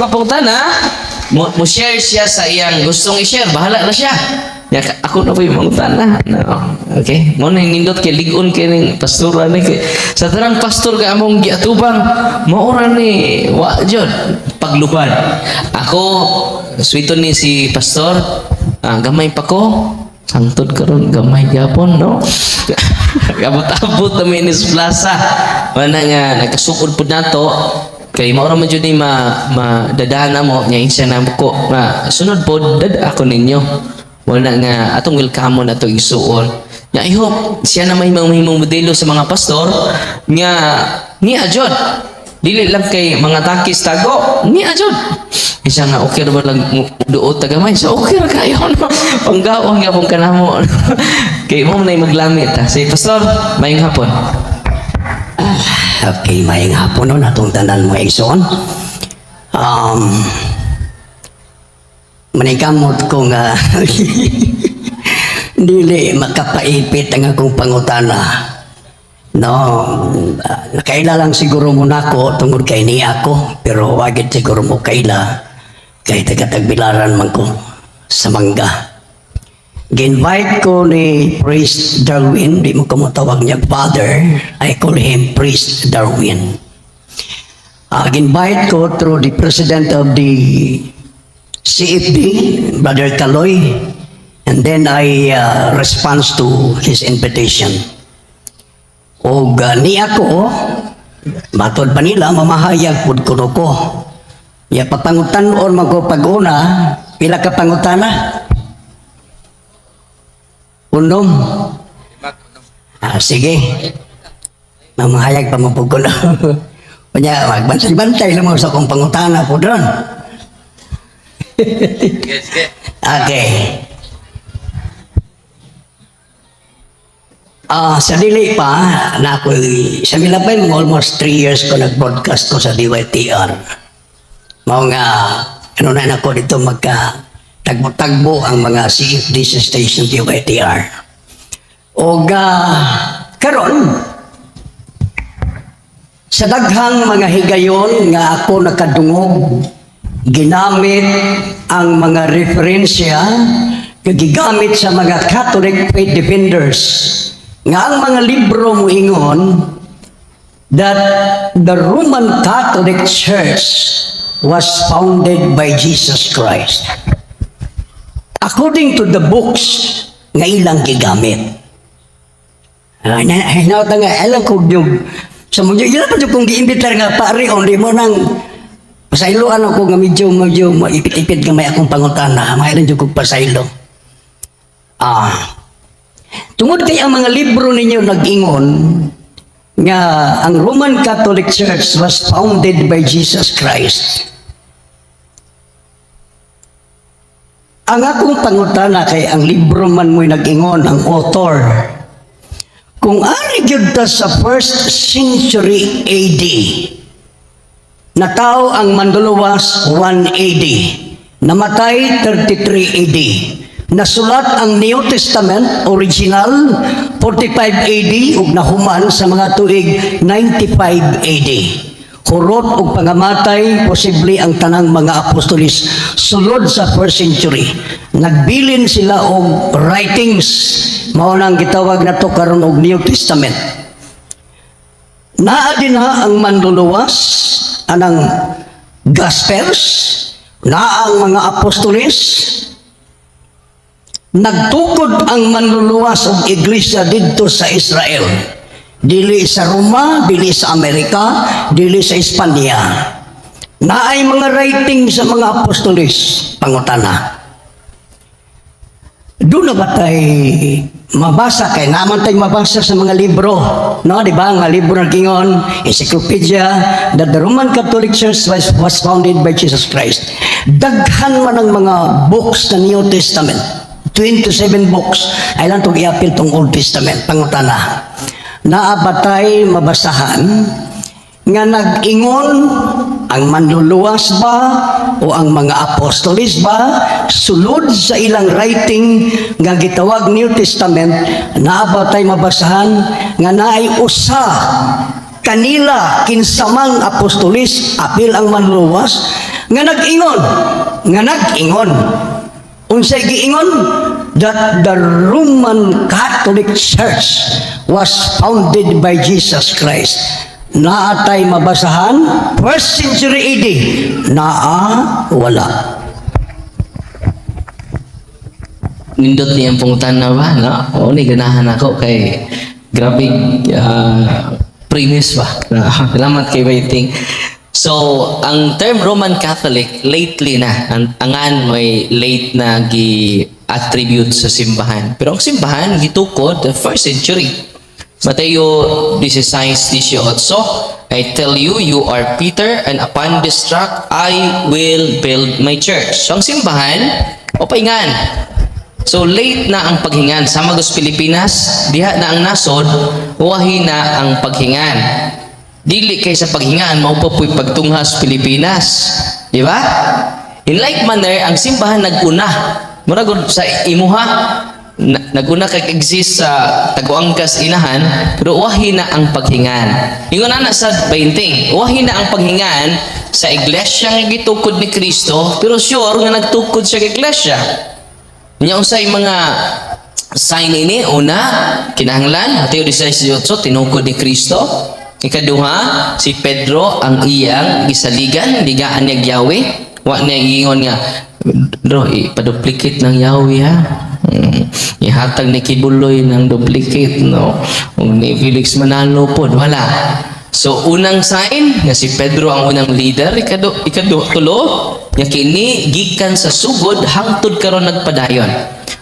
kapungtan ha. Mo share siya sa iyang gustong i-share, bahala na siya. Ya, ako na po yung mangutan na. No. Okay? Mo na nindot kay ligon kay ning pastora ni kay sa tanang pastor ka among giatubang maura ni wa jud paglubad. Ako sweeton ni si pastor, gamay pa ko. Hangtod karon gamay gyapon no. Abot-abot na Minis Plaza. Wala nga nagkasukod pud nato. Kay maura man jud ni madadaan mo nya insa na ko nga sunod pod dad ako ninyo. Wala nga atong welcome na to isuon. Nya I hope siya na may mahimong modelo sa mga pastor nga ni ajod. Dili lang kay mga takis tago, ni ajod. Isa nga okay ra ba lang duot tagamay. So okay ra kayo no. Panggaong gyapon kanamo. Kay mo na maglamit ha. Si pastor, mayong hapon. Okay, mayang hapon no, natong tanan mo igsoon. Manikamot ko nga dili makapaipit ang akong pangutana. No, nakaila lang siguro muna ko tungod kay ni ako, pero wagid siguro mo kaila kay taga-tagbilaran man ko sa mangga. Ginvite ko ni Priest Darwin, di mo ko matawag niya father, I call him Priest Darwin. Ginvite ko through the president of the CFD, Brother Kaloy, and then I respond to his invitation. O ni ako, matod pa nila, mamahayag pud kuno ko. Ya papangutan or magpag-una, pila ka pangutana? Unom. Sige. Mamahayag pa mo po ko na. Kanya, magbantay-bantay lang mo sa kong pangutana po doon. Okay. Sa dili pa, na ako, sa Milabay, almost 3 years ko nag-broadcast ko sa DYTR. Mao nga, ano na ako dito tagbo-tagbo ang mga CFD station DYTR. O karon sa daghang mga higayon nga ako nakadungog, ginamit ang mga referensya gigamit sa mga Catholic faith defenders nga ang mga libro mo ingon that the Roman Catholic Church was founded by Jesus Christ. According to the books nga ilang gigamit. Hinawta nga, alam ko yung sa mga ilan pa yung kung giimbitar nga pare, o di mo nang pasailoan ako nga medyo maipit-ipit nga may akong pangutana, mayroon yung kong pasailo. Tungod kay ang mga libro ninyo nag-ingon nga ang Roman Catholic Church was founded by Jesus Christ. Ang akong pangutana kay ang libro man mo'y nag-ingon, ang author, kung ari gyud ta sa 1st century AD, natao ang Manduluwas 1 AD, namatay 33 AD, nasulat ang New Testament original 45 AD ug nahuman sa mga tuig 95 AD. Hurot ug pangamatay posible ang tanang mga apostolis sulod sa 1st century. Nagbilin sila og writings, mao nang gitawag nato karon og New Testament. Naa din ang manluluwas anang Gospels, naa ang mga apostolis. Nagtukod ang manluluwas og iglesia didto sa Israel. Dili sa Roma, dili sa Amerika, dili sa Espanya. Naay mga writing sa mga apostolis, pangutana. Doon na ba tayo mabasa? Kaya naman tayo mabasa sa mga libro. No, di ba? Nga libro ng Kingon, Encyclopedia, that the Roman Catholic Church was founded by Jesus Christ. Daghan man ang mga books sa New Testament. 27 books. Ay lang itong iapil itong Old Testament. Pangutana. Naabatay mabasahan nga nag-ingon ang manluluwas ba o ang mga apostolis ba sulod sa ilang writing nga gitawag New Testament, naabatay mabasahan nga naay usa kanila kinsamang apostolis apil ang manluwas nga nag-ingon unsay giingon that the Roman Catholic Church was founded by Jesus Christ. Naatay mabasahan 1st century AD. Wala. Nindot niyang pungutan na ba, no? O, ni ganahan ako kay grabe premise ba? Salamat kay Waiting. So, ang term Roman Catholic, lately na, angan may late na gi-attribute sa simbahan. Pero ang simbahan, gitukod, the 1st century. Mateo 16:18, I tell you, you are Peter, and upon this rock, I will build my church. So, ang simbahan, o paingan. So, late na ang paghingan. Sa Magos Pilipinas, diha na ang nasod, huwahi na ang paghingan. Dili kay sa paghingan, maupapoy pagtunghas Pilipinas. Di ba? In like manner, ang simbahan nag-una. Murag sa imuha, nag-una kag-exist sa taguangkas inahan, pero wahi na ang paghingan. Ingon na sa 20, wahi na ang paghingan sa iglesia nga gitukod ni Kristo, pero sure nga nagtukod siya kay iglesia. Nya unsay mga sign ini? Una, kinahanglan Mateo 16:18 tinukod ni Kristo. Ikaduha, si Pedro ang iyang gisaligan, digaan niya Yahweh. Wa niya ingon nga, bro, ipaduplicate ng Yahweh ha. Ihatag ni Kibuloy ng duplicate, no? Kung ni Felix Manalo po, wala. So, unang sign, nga si Pedro ang unang leader. Tulo, nga kini, gikan sa sugod, hangtod karon nagpadayon.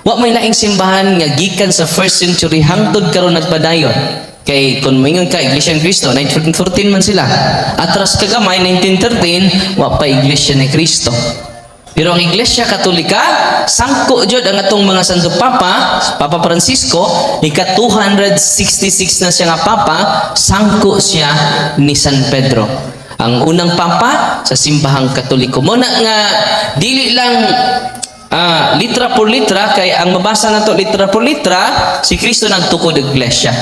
Wa may laing simbahan nga gikan sa 1st century, hangtod karon nagpadayon. Kay kung maingon ka, Iglesia ni Cristo, 1914 man sila. Atras kagamay, 1913, wa pa Iglesia ni Cristo. Pero ang Iglesia Katolika, sangko jud ang atong mga Santo Papa, Papa Francisco, ika 266 na siya nga Papa, sangko siya ni San Pedro. Ang unang Papa sa simbahang Katoliko. Muna nga, dili lang litra por litra, kay ang mabasa na to litra por litra, si Kristo nagtukod ng Iglesia.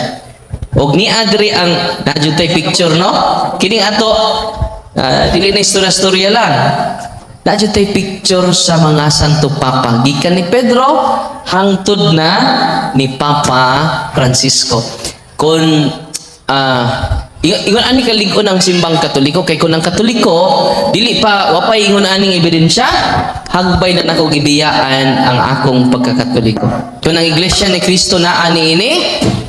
Og ni Adri ang nadjutay picture, no? Kining ato, dili na istorya-storya lang. Nadjutay picture sa mga Santo Papa. Gikan ni Pedro, hangtod na ni Papa Francisco. Kung, ingon ani kalig-on ang simbang Katoliko, kay kung ang Katoliko, dili pa, wapay ingon aning ebidensya, hagbay na nako gibiyaan ang akong pagkakatoliko. Kung ang Iglesia ni Kristo na ani ini,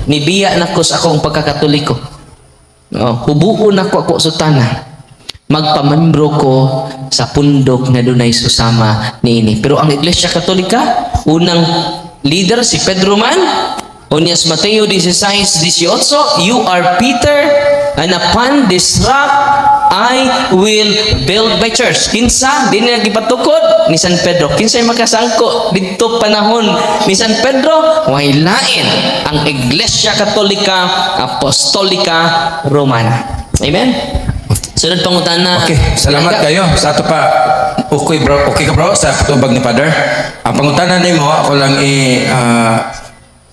nibiya na ko sa akong pagkakatoliko. Hubuon ako sutana. Magpamembro ko sa pundok na dunay susama niini. Pero ang Iglesia Katolika, unang leader si Pedro man, Onyas Mateo 16:18, you are Peter, and upon this rock I will build my church. Kinsa din na gipatukod ni San Pedro. Kinsay makasangko didto panahon ni San Pedro? Way lain ang Iglesia Katolika Apostolika Romana. Amen. Sunod pangutana. Okay, salamat kayo sa ato pa. Okay bro, okay ka bro sa patubag ni Father. Ang pangutana nimo ako lang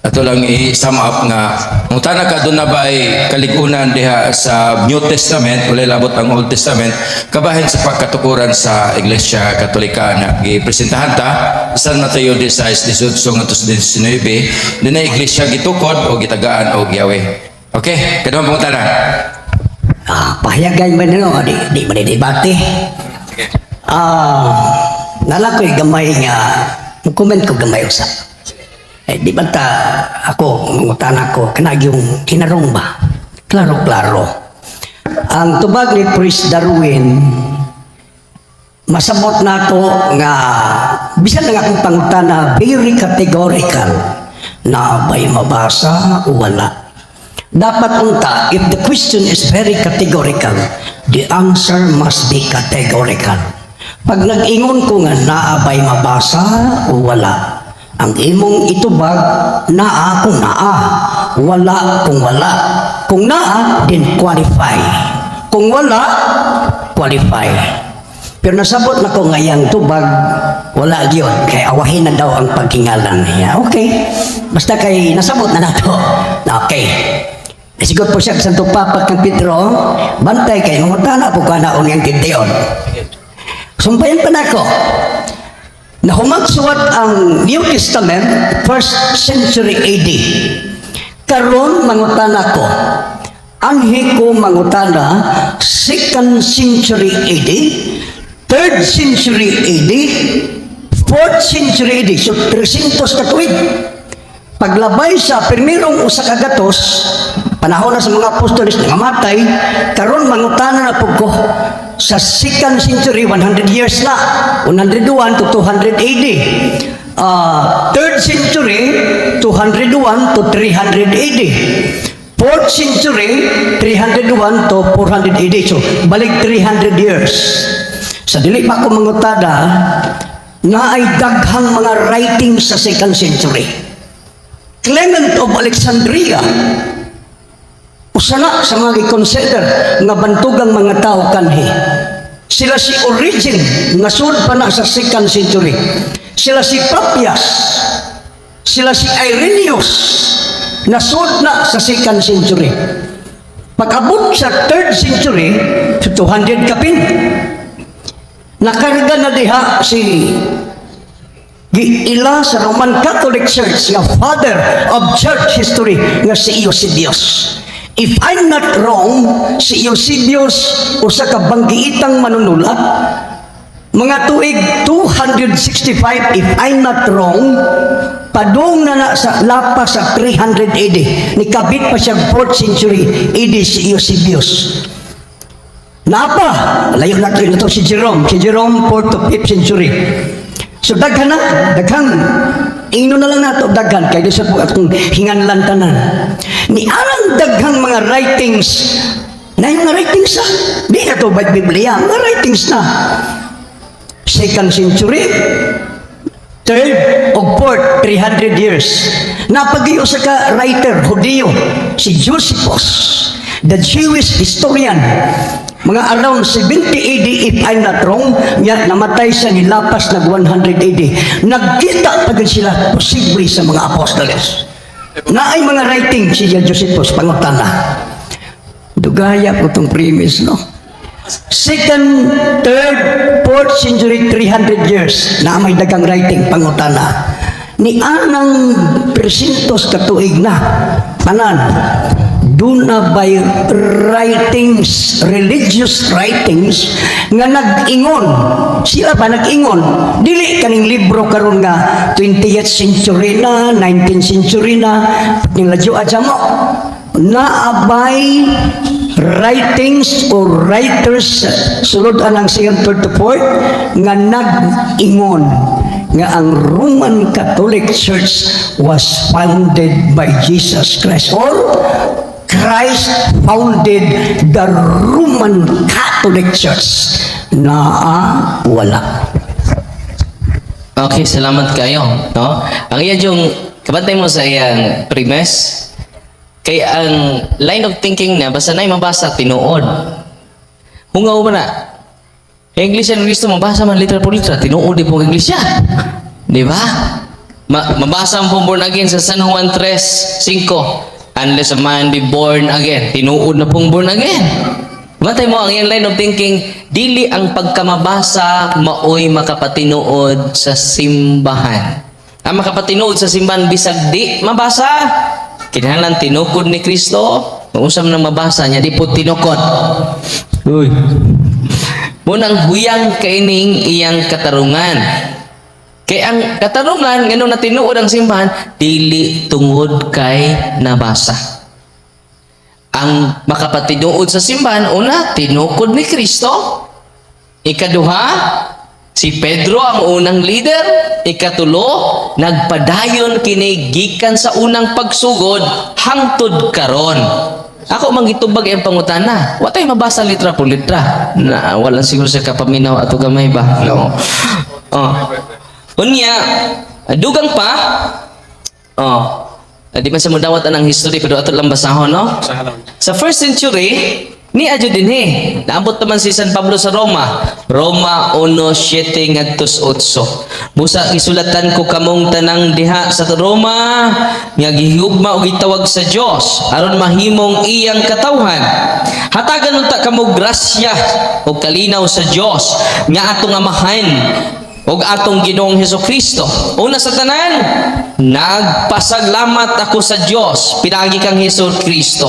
ato lang i-sum up nga mutana ka doon na ba ay kaligunan diha sa New Testament walay labot ang Old Testament kabahin sa pagkatukuran sa Iglesia Katolika na gipresentahan ta San Mateo 16:18 ngadto 19 dinay iglesia gitukod o gitagaan og Yahweh. Okay, kadto ang pangutana. Pahayagay man nyo, di manidibate. Nalakoy gamay nga, mag-comment ko gamay usa. Di ba ako, mangutan ako, kanag yung tinarong ba? Klaro-klaro. Ang tubag ni Priest Darwin, masabot na ako nga, bisan na akong pangutan na very categorical, na ba'y mabasa o wala. Dapat unta, if the question is very categorical, the answer must be categorical. Pag nag-ingon ko nga naabay mabasa o wala, ang imong itubag naa kung naa, wala kung wala. Kung naa, then qualify. Kung wala, qualify. Pero nasabot na ko ngayang tubag, wala yun. Kaya awahin na daw ang pagkingalan niya. Okay. Basta kay nasabot na nato. Okay. Sigot po siya sa tupapak ng Pedro, bantay kay mangutana po ka naon yung Gideon. Sumpayan pa na ako. Na humagsuwat ang New Testament, 1st century AD. Karon mangutana ko. Anhi ko mangutana, 2nd century AD, 3rd century AD, 4th century AD. So, 300 ka tuig. Paglabay sa primerong usa ka gatos, panahon na sa mga apostoles na mamatay, karon mangutana na po ko sa 2nd century, 100 years na, 101 to 200 AD. 3rd century, 201 to 300 AD. 4th century, 301 to 400 AD. So, balik 300 years. Sa dili pa ko mangutada, na ay daghang mga writing sa 2nd century. Clement of Alexandria, usala sa mga i-consider nga bantugang mga tao kanhi. Sila si Origen, nga sud pa na sa 2nd century. Sila si Papias, sila si Irenaeus, nasud na sa 2nd century. Pag-abot sa 3rd century, 200 kapin. Nakarga na diha si giila sa Roman Catholic Church nga father of church history nga si Eusebius. If I'm not wrong, si Eusebius usa ka banggiitang manunulat mga tuig 265 if I'm not wrong, padung na sa lapas sa 300 AD. Nikabit pa siya 4th century AD si Eusebius. Napa, layo na ito si Jerome 4th to 5th century. So daghan na, daghang ingno na lang nato daghan kay sa po atong hinganlan tanan. Ni arang daghang mga writings na yung mga writings na di na to ba Biblia, mga writings na 2nd century, 3rd o 4th, 300 years. Napag-iyo sa ka writer, Hudeo, si Josephus, the Jewish historian, mga around 70 AD if I'm not wrong, niya namatay siya nilapas nag 100 AD. Nagkita pagin sila posible sa mga apostoles. Na ay mga writing si Josephus pangutana. Dugaya po itong premise, no? 2nd, 3rd, 4th century, 300 years na may dagang writing pangutana. Ni anang presintos katuig na tanan doon na by writings, religious writings nga nag-ingon. Sila ba nag-ingon? Dili kaning libro karon nga 20th century na, 19th century na, niladyo adya mo. Naabay writings or writers sulod anang 2nd, 3rd to 4th nga nag-ingon nga ang Roman Catholic Church was founded by Jesus Christ or Christ founded the Roman Catholic Church na wala. Okay, salamat kayo. No? Ang iyan yung kabantay mo sa iyang premise, kay ang line of thinking na basta na mabasa, tinuod. Hungaw mo na. English and Kristo, mabasa man literal po literal, tinuod din po ang English siya. Di ba? Mabasa ang born again sa San Juan 3:5. Unless a man be born again, tinuod na pong born again. Matay mo ang iyang line of thinking, dili ang pagkamabasa maoy makapatinuod sa simbahan. Ang makapatinuod sa simbahan bisag di mabasa, kinahanglan tinukod ni Kristo, mausam nang mabasa niya di po tinukod. Uy. Munang huyang kaining iyang katarungan. Kay ang katarungan ngano na tinuod ang simbahan dili tungod kay nabasa. Ang makapatinuod sa simbahan una tinukod ni Kristo. Ikaduha, si Pedro ang unang leader. Ikatulo, nagpadayon kini gikan sa unang pagsugod hangtod karon. Ako manggitubag ang pangutana. Wa tay mabasa litra po litra. Na wala siguro sa kapaminaw ato gamay ba? No. Unya, dugang pa. Di man sa mudawat anang history pero ato lang basahon, no? Sa 1st century, Ni adyo din naabot naman si San Pablo sa Roma. Roma 1:7 ngadtos 8. Busa gisulatan ko kamong tanang diha sa Roma nga gihugma og gitawag sa Dios aron mahimong iyang katawhan. Hatagan unta kamo grasya o kalinaw sa Dios nga atong amahan og atong Ginoong Hesukristo. Una sa tanan, nagpasalamat ako sa Dios pinagi kang Hesukristo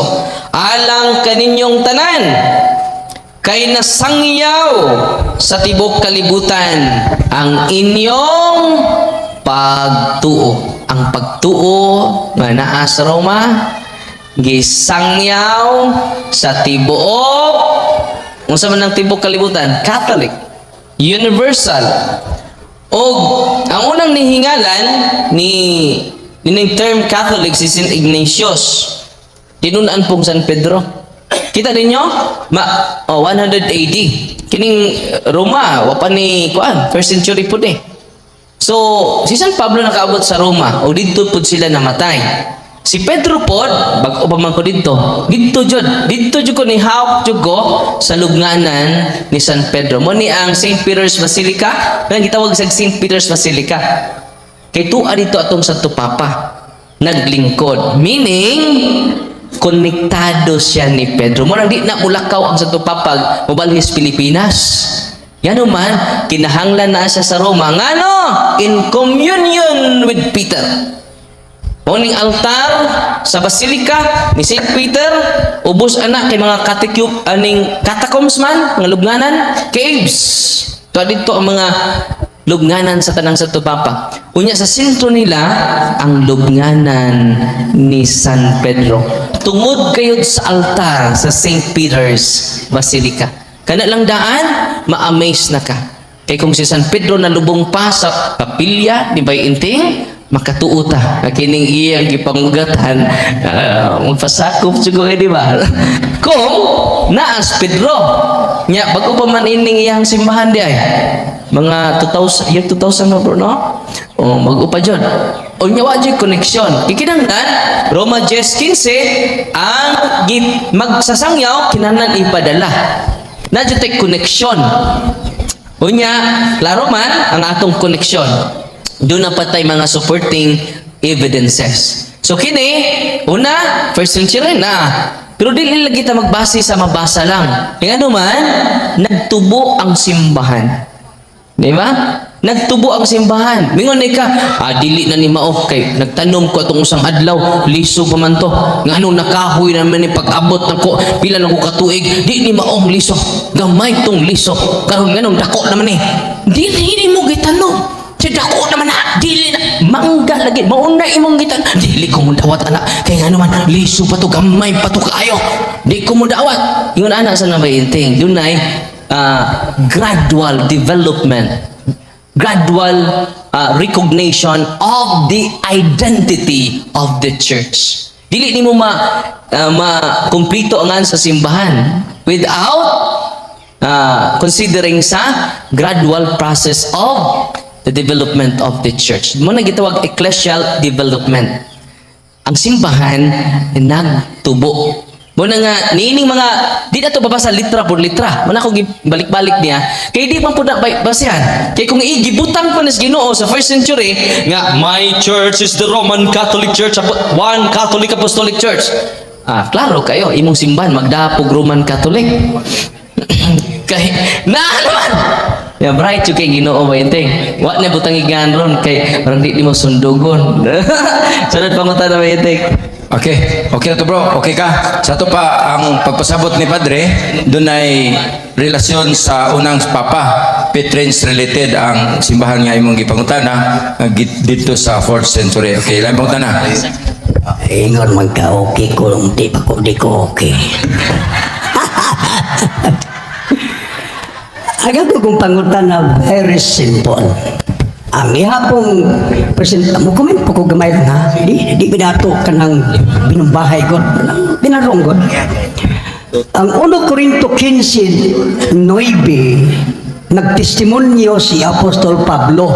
alang kaninyong tanan kay nasangyaw sa tibok kalibutan ang inyong pagtuo. Ang pagtuo nga naa sa Roma gisangyaw sa tibuok, unsa man ang tibok kalibutan? Catholic, universal. Og ang unang nihingalan ning term Catholic si Saint Ignatius. Tinunan pong San Pedro. Kita ninyo? 100 AD. Kining Roma, wa pa ni kuan, first century po ni. So, si San Pablo nakaabot sa Roma, o dito po sila namatay. Si Pedro po, bago pa man ko dito jud ko ni hawak jud ko sa lugnanan ni San Pedro. Mo ni ang St. Peter's Basilica, nga gitawag sa St. Peter's Basilica. Kay tuwa dito atong Santo Papa naglingkod. Meaning, konektado siya ni Pedro. Mo nang di na mulakaw ang Santo Papa mobalhis Pilipinas. Yan man, kinahanglan na siya sa Roma. Ngano? In communion with Peter. Morning altar sa Basilica ni St. Peter, ubos anak kay mga aning catacombs man, mga lugnanan, caves. Ito dito ang mga lugnanan sa tanang Santo Papa. Unya sa sentro nila ang lugnanan ni San Pedro. Tungod kayo sa altar sa St. Peter's Basilica. Kana lang daan, ma-amaze na ka. Kay kung si San Pedro nalubong pa sa kapilya ni Bayinting, makatuuta kining iyang gipangugatan magpasakop siguro di ba kung naas Pedro nya bago pa man ining iyang simbahan di ay mga 2000 year 2000 na bro no o mag-upa dyan o nya wajib connection kikinanglan Roma 10:15 ang magsasangyaw kinanan ipadala na dyan tayo connection o nya klaro man ang atong connection. Doon na patay mga supporting evidences. So kini, una, first century na. Pero dili lagi ta magbase sa mabasa lang. Kaya ano man, nagtubo ang simbahan. Di ba? Nagtubo ang simbahan. Mingon ka, dili na ni mao kay nagtanom ko atong usang adlaw, liso pa man to. Ngano nakahoy naman ni pag-abot nako pila na ko katuig, di ni maong liso. Gamay tong liso. Karon nganong dako naman ni. Dili mo gitanom. Dako naman na, dili na, mangga lagi, mauna imong gitan, dili ko mo dawat anak, kaya nga naman, liso pa to, gamay pa to kayo, di ko mo dawat. Yung anak sa nabayinting, yun ay gradual development, gradual recognition of the identity of the church. Dili ni mo ma-kumplito ang sa simbahan without considering sa gradual process of the development of the church. Mo na gitawag ecclesial development. Ang simbahan nagtubo. Mo na nga niining mga di na to babasa litra por litra. Mo na ko balik-balik niya. Kay di man pud na basihan. Kay kung igibutang pa nas Ginoo sa first century nga my church is the Roman Catholic Church, one Catholic Apostolic Church. Klaro kayo imong simbahan magdapog Roman Catholic. Kay na naman ya bright yung kay Ginoo ba yun wa na butang igan ron kay parang di mo sundugon sunod pangutan na ba yun Okay na to bro, okay ka. Sa to pa ang pagpasabot ni Padre, doon ay relasyon sa unang Papa, Petrines related ang simbahan nga imong gipangutana dito sa 4th century. Okay, lang pangutana. Ingon man ka okay ko, di ko okay. Agad ko kung pangutan na very simple. Ang ihapong presenta mo, kumin po ko gamay lang ha. Di binato ka ng binumbahay ko, binarong ko. Ang 1 Corinto 15:9, nagtestimonyo si Apostol Pablo.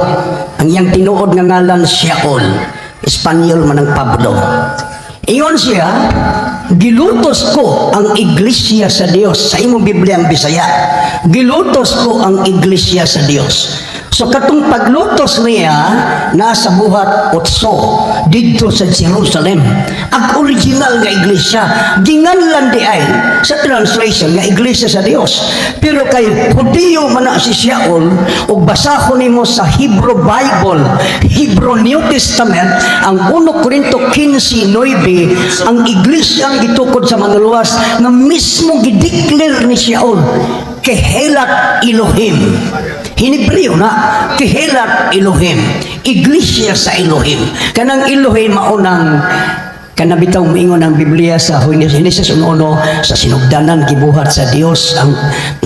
Ang iyang tinuod nga ngalan Shaul. Espanyol man ang Pablo. Iyon siya, gilutos ko ang iglesia sa Dios. Sa imong Biblia ang Bisaya, gilutos ko ang iglesia sa Dios. So katong paglutos niya nasa buhat 8 dito sa Jerusalem. Ang original nga iglesia ginganlan di ay sa translation nga iglesia sa Dios. Pero kay Hudiyo man na si Shaul ug basahon nimo sa Hebrew Bible, Hebrew New Testament, ang 1 Korinto 15:9, ang iglesia ang gitukod sa manluwas nga mismo gideclare ni Shaul Kehelat Elohim. Hinibreo na Kehelat Elohim, iglesia sa Elohim. Kanang Elohim maunang kanabitaw moingon ang Biblia sa Genesis 1 sa sinugdanan gibuhat sa Dios ang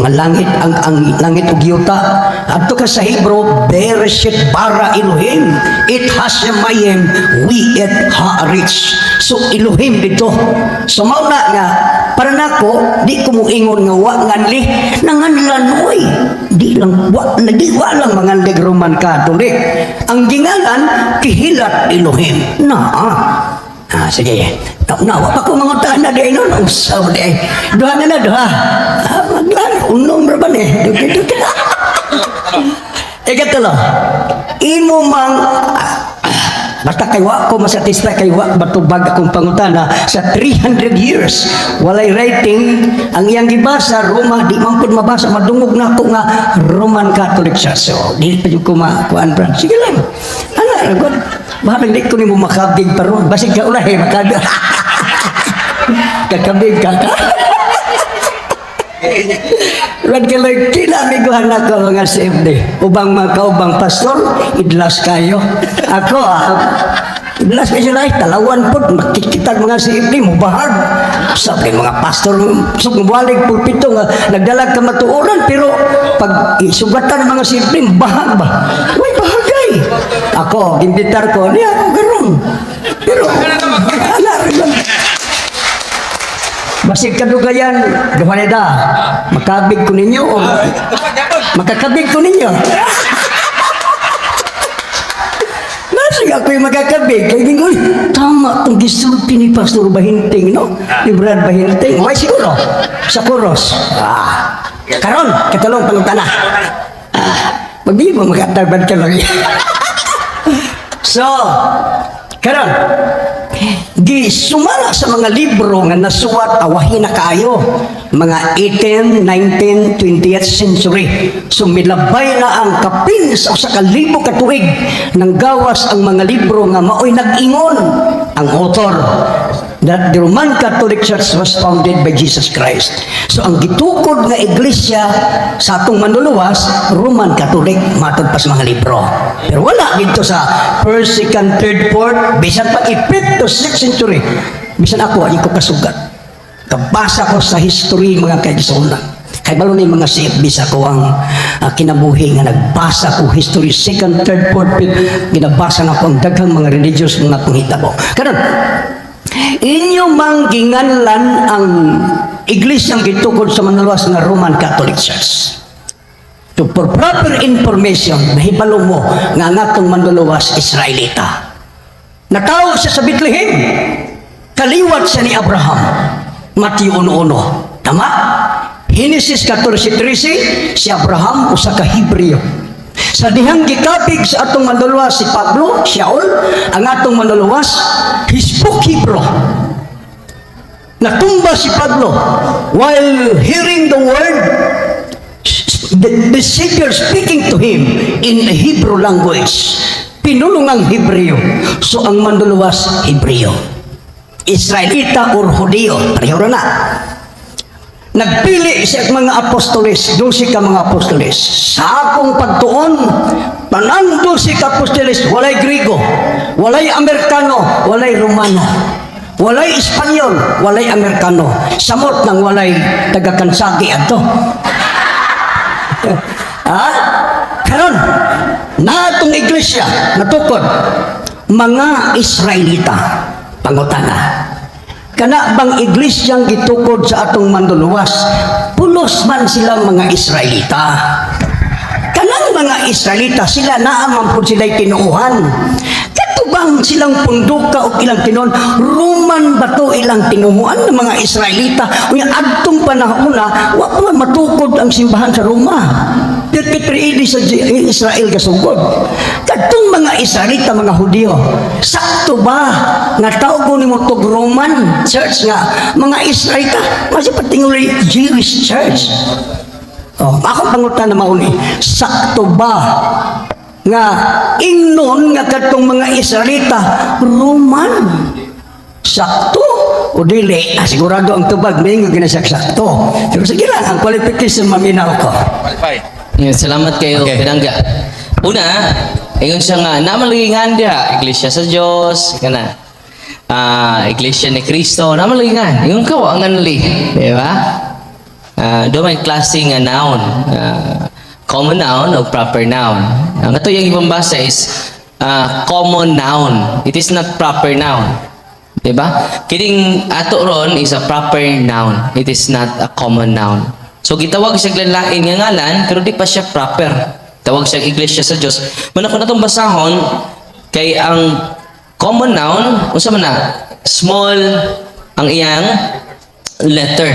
langit ang langit ug yuta. Adto ka sa Hebrew, Bereshit bara Elohim, it hashemayim we it haaretz. So Elohim dito. So mao na nga para nako di ko moingon nga wa nganli nanganlan oy. Di lang wa lang manganlig Roman Catholic. Ang gingalan Kehelat Elohim. Sige. Nawa pa ko mga tahan na di nun. Usaw di. Duha na. Maglan. Unom ra ba ni? Ikatulo. Imo mang basta kay wa ko masatisfy kay wa batubag akong pangutana sa 300 years walay writing ang iyang gibasa Roma di man pud mabasa madungog na ako nga Roman Catholic Church. So di pa jud ko makuan brad. Sige lang. Ana ragon. Bahala di ko nimo makabig paron basig ka ulahi makada. Kakabig ka. Rad ka lang kinamiguhan ako mga CFD. Ubang mga kaubang pastor, idlas kayo. Ako, idlas kayo sila, talawan po, makikitag mga CFD, mubahag. Sabi mga pastor, sumuwalig pulpito nga, nagdalag ka matuoran, pero pag isugatan ng mga CFD, mubahag ba? Uy, bahagay. Ako, imbitar ko, di ako ganun. Pero, basig kadugayan, gawaneda, makabig ko ninyo o makakabig ko ninyo. Basig ako yung makakabig. Kaya din ko, tama itong gisulti ni Pastor Bahinting, no? Ni Brad Bahinting. May siguro, sa Kuros. Karon, katalong pangutana. Magdi mo makatagban ka lang. So, karon, gisumala sa mga libro nga nasuwat awahin na kaayo mga 18th, 19th, 20th century. So milabay na ang kapin sa usa ka libo ka tuig nang gawas ang mga libro nga maoy nag-ingon ang author that the Roman Catholic Church was founded by Jesus Christ. So ang gitukod nga iglesia sa atong manluluwas Roman Catholic matod pa sa mga libro. Pero wala dito sa 1st, 2nd, 3rd, 4th bisan pa 5th to 6th century. Bisan ako ay ko kasugat. Kabasa ko sa history mga kaigsoonan. Kay balo ni mga CFB sa ko ang kinabuhi nga nagbasa ko history 2nd, 3rd, 4th, 5th ginabasa na ko ang daghang mga religious mga panghitabo. Karon inyo mang ginganlan ang iglesyang gitukod sa manluwas nga Roman Catholic Church. So for proper information, nahibalo mo nga natong manluluwas Israelita. Natawo siya sa Bethlehem. Kaliwat siya ni Abraham. Matthew 1:1. Tama? Genesis 14:13, si Abraham usa ka Hebreo. Sa dihang gikapig sa atong manluluwas si Pablo, Shaul, ang atong manluluwas, he spoke Hebrew. Natumba si Pablo while hearing the word, the Savior speaking to him in the Hebrew language. Pinulungang Hebreo. So ang manluluwas, Hebreo. Israelita or Hudiyo, pareho na. Nagpili siya mga apostoles, 12 ka mga apostoles. Sa akong pagtuon, panang 12 ka apostoles, walay Griego, walay Amerikano, walay Romano, walay Espanyol, walay Amerikano. Samot ng walay taga-Kansagi ato. Karon, natong iglesia, natukod, mga Israelita, pangutana. Kana bang iglesyang gitukod sa atong manluluwas, pulos man sila mga Israelita? Kanang mga Israelita, sila naaman po sila'y tinuuhan. tubang silang punduka o ilang tinon, Roman ba to ilang tinumuan ng mga Israelita? Unya adtong panahon na, wa pa man matukod ang simbahan sa Roma. Perpetually sa Israel kasugod. Kadtong mga Israelita, mga Hudyo, sakto ba nga tawag ni mo tog Roman church nga mga Israelita, masih patinguli Jewish church. Oh, ako pangutan na mauni, sakto ba nga ingnon nga katong mga Israelita Roman? Sakto o dili? Sigurado ang tubag mingo ginasakto. Pero sige lang, ang qualification maminaw ko. Qualify. Yeah, salamat kayo, Okay. Pinangga. Una, ingon siya nga, namalingan dia, Iglesia sa Diyos, kana. Iglesia ni Kristo, namalingan. Ingon ka, ang anli. Di ba? Doon may klase nga noun. Common noun o proper noun. Ang ito yung ibang basa is common noun. It is not proper noun. Diba? Kining ato ron is a proper noun. It is not a common noun. So gitawag siya glanlain nga ngalan pero di pa siya proper. Tawag siya iglesia sa Dios. Man ako natong basahon kay ang common noun unsa man na small ang iyang letter,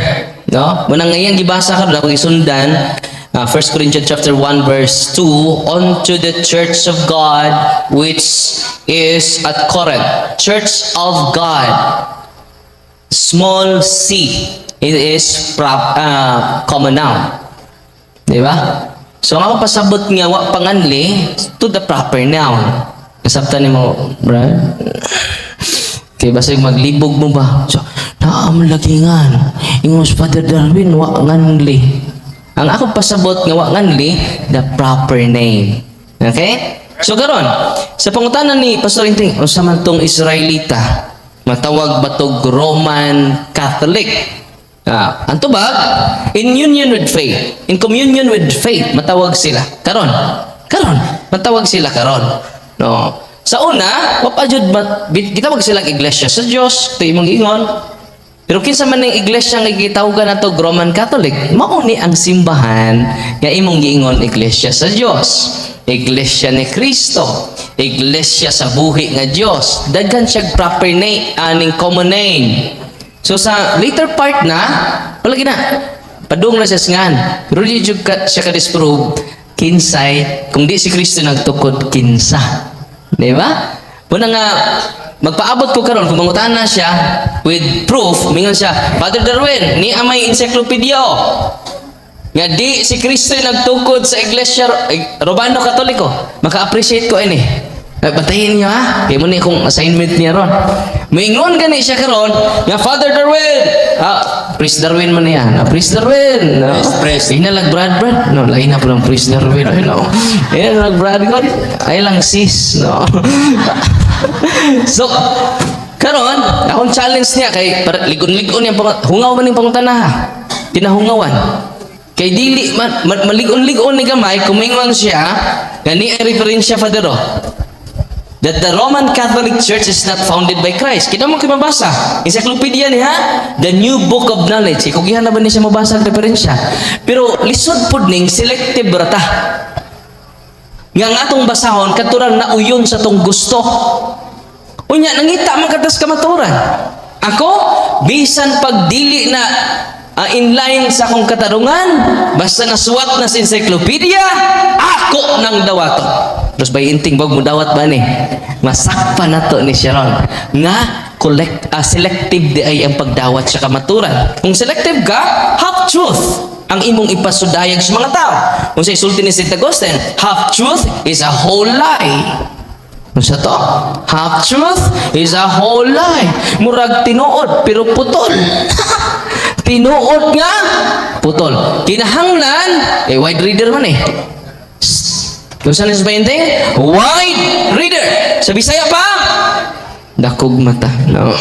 no? Manang iyang gibasa ka daw isundan 1 Corinthians chapter 1 verse 2, unto the church of God which is at Corinth, church of God, small c, it is common noun. Di ba? So ang pasabot nga wa panganli to the proper noun. Kasabtan ni mo, Brad? Kaya basta maglibog mo ba? So, naamlagingan. Ingon sa Father Darwin, wa nganli. Ang ako pasabot nga wa nganli, the proper name. Okay? So garon, sa pangutanan ni Pastor Inting, unsa man tong Israelita, matawag ba tog Roman Catholic? Ang tubag, in union with faith, in communion with faith, matawag sila. Karon, matawag sila karon. No. Sa una, mapajud gitawag silang iglesia sa Dios, ito imong giingon. Pero kinsa man ning iglesia nga gitawgan nato Roman Catholic, mao ni ang simbahan nga imong giingon iglesia sa Dios, iglesia ni Kristo, iglesia sa buhi nga Dios. Daghan siya proper name, aning common name. So sa later part na, wala gina, padung na siya ngan. Pero di jud siya ka-disprove kinsay kung di si Kristo nagtukod kinsa. Di ba? Muna nga magpaabot ko karon kung mangutana siya with proof, mingon siya, Father Darwin, ni amay encyclopedia nga di si Kristo nagtukod sa Iglesia Romano Katoliko. Maka-appreciate ko ini. Batayin niyo ha. Kaya mo ni kung assignment niya ron. Mingon gani siya karon nga Father Darwin. Priest Darwin man yan. Priest Darwin. Priest. Inalag Brad. No, lain na po ng Priest Darwin. Ay no. Inalag Brad. Ay lang sis. No. So, karon, akong challenge niya kay ligon-ligon yung hungaw man yung pangutana ha. Pinahungawan. Kay dili maligon-ligon ni gamay kumingon siya gani ay referensya Father that the Roman Catholic Church is not founded by Christ. Kita mo kayo mabasa. Encyclopedia niya, the new book of knowledge. Ikugihan na ba niya mabasa ang referensya? Pero lisod po ning selective rata. Nga nga itong basahon, katurang nauyon sa tong gusto. Unya, nangita man katas kamaturan. Ako, bisan pagdili na inline sa akong katarungan, basta nasuwat na sa encyclopedia, ako nang dawaton. Terus by inting bag mo dawat ba ni? Masakpa na to ni Sharon. Nga, selective di ay ang pagdawat sa kamaturan. Kung selective ka, half truth ang imong ipasudayag sa mga tao. Kung sa isulti ni St. Augustine, half truth is a whole lie. Kung sa to, half truth is a whole lie. Murag tinuod, pero putol. Tinuod nga, putol. Kinahanglan, wide reader man eh. Kung saan is painting? Wide reader. Sa Bisaya pa? Dakog mata. No.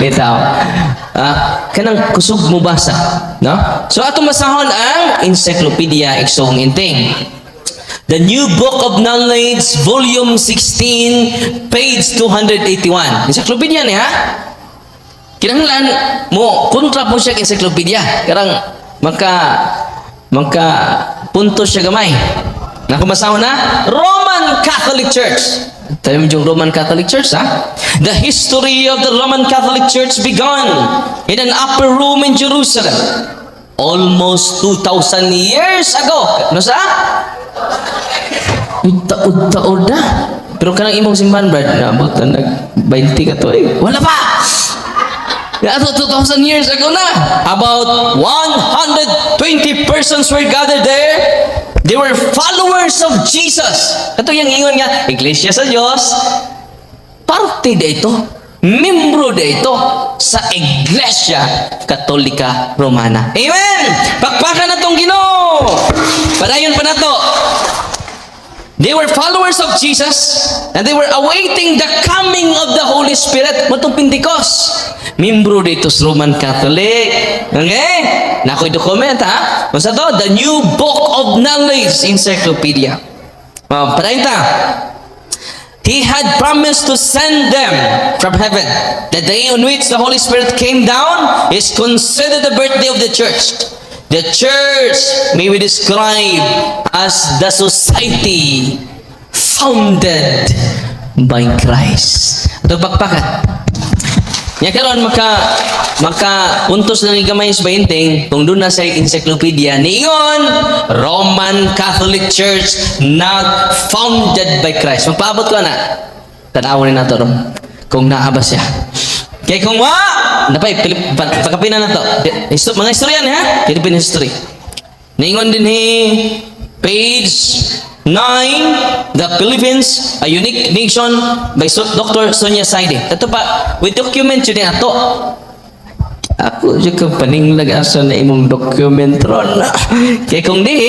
Bitaw. Kanang kusog mo basa. No? So ato masahon ang Encyclopedia Igsong Inting. The New Book of Knowledge, Volume 16, page 281. Encyclopedia niya, ha? Kinahanglan mo, kontra po siya encyclopedia. Karang maka punto siya gamay. Nakumasahon na? Roman Roman Catholic Church. Tayo yung Roman Catholic Church, ha? The history of the Roman Catholic Church began in an upper room in Jerusalem almost 2,000 years ago. Ano sa? Taod-taod na. Pero kanang imong simbahan, Brad, naabot na nag-20 ka to eh. Wala pa! Ato 2,000 years ago na. About 120 persons were gathered there. They were followers of Jesus. Ito yung ingon nga, Iglesia sa Diyos, parte dito, membro dito sa Iglesia Katolika Romana. Amen! Pakpakan na tong Ginoo. Padayon pa na to. They were followers of Jesus and they were awaiting the coming of the Holy Spirit. Matong Pentecost. Membro dito sa Roman Catholic. Okay? Nakoy document, ha? Masa to? The New Book of Knowledge Encyclopedia. Padayon ta. He had promised to send them from heaven. The day on which the Holy Spirit came down is considered the birthday of the church. The church may be described as the society founded by Christ. Ito bakpakan. Nya karon maka untos lang gamay sa 20 kung doon na sa encyclopedia niingon Roman Catholic Church not founded by Christ. Magpaabot ko na. Tanawon ni nato ron kung naaba siya. Kaya kung napay pagkapinan na to. Mga historian ha? Philippine history. Niingon din page 9, the Philippines, a unique nation by Dr. Sonia Saide. Ito pa, with document yun ato. Ako juga paninglag asa na imong document ron. Kaya kung di,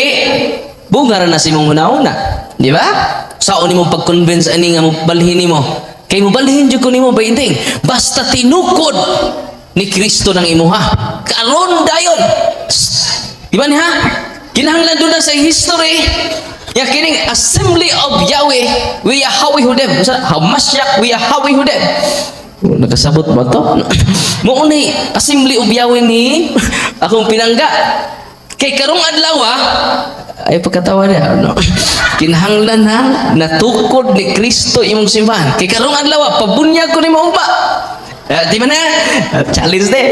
bunga na si mong una-una. Di ba? Saan mo pag-convince ani nga mo balhin mo? Kaya mo balhin dyan ko ni mo bainting. Basta tinukod ni Kristo ng imuha. Karon dayon. Di ba niya? Kinahanglan doon na sa history. Yang kining assembly of Yahweh, we are Hawi Hudem. Hamasyak, we are Hawi Hudem. Nakasabot ba to? Maunay, assembly of Yahweh ni akong pinangga. Kay karong adlaw ay pagkatawa niya. Kinahanglan ha, natukod ni Kristo imong simbahan. Kay karong adlaw, pabunyag ko ni mauba. Di ba na? Challenge de.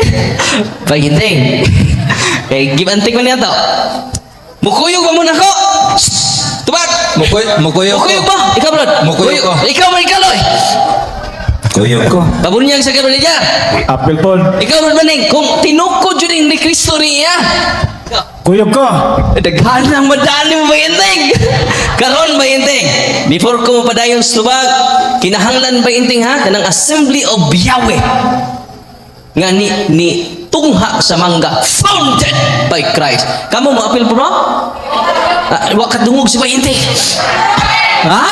Paginting. Kay gibanting mo niya to. Mukuyog ba muna ko? Tubag! Mukuyog ko. Mukuyog ba? Ikaw, Brad? Mukuyog ko. Ikaw, Marikaloy. Kuyog ko. Pabunyag sa karon niya. Apel pon. Ikaw, Brad Maning, kung tinukod yun ni Kristo niya, Kuyog ko. daghan ang madali mo bayinting. Karon bayinting. Before ko mapadayon sa tubag, kinahanglan bayinting ha, kanang assembly of Yahweh. Nga ni tungha sa mangga, founded by Christ. Kamu mo apil po ba? Wa ka dungog si bayinting. Ha?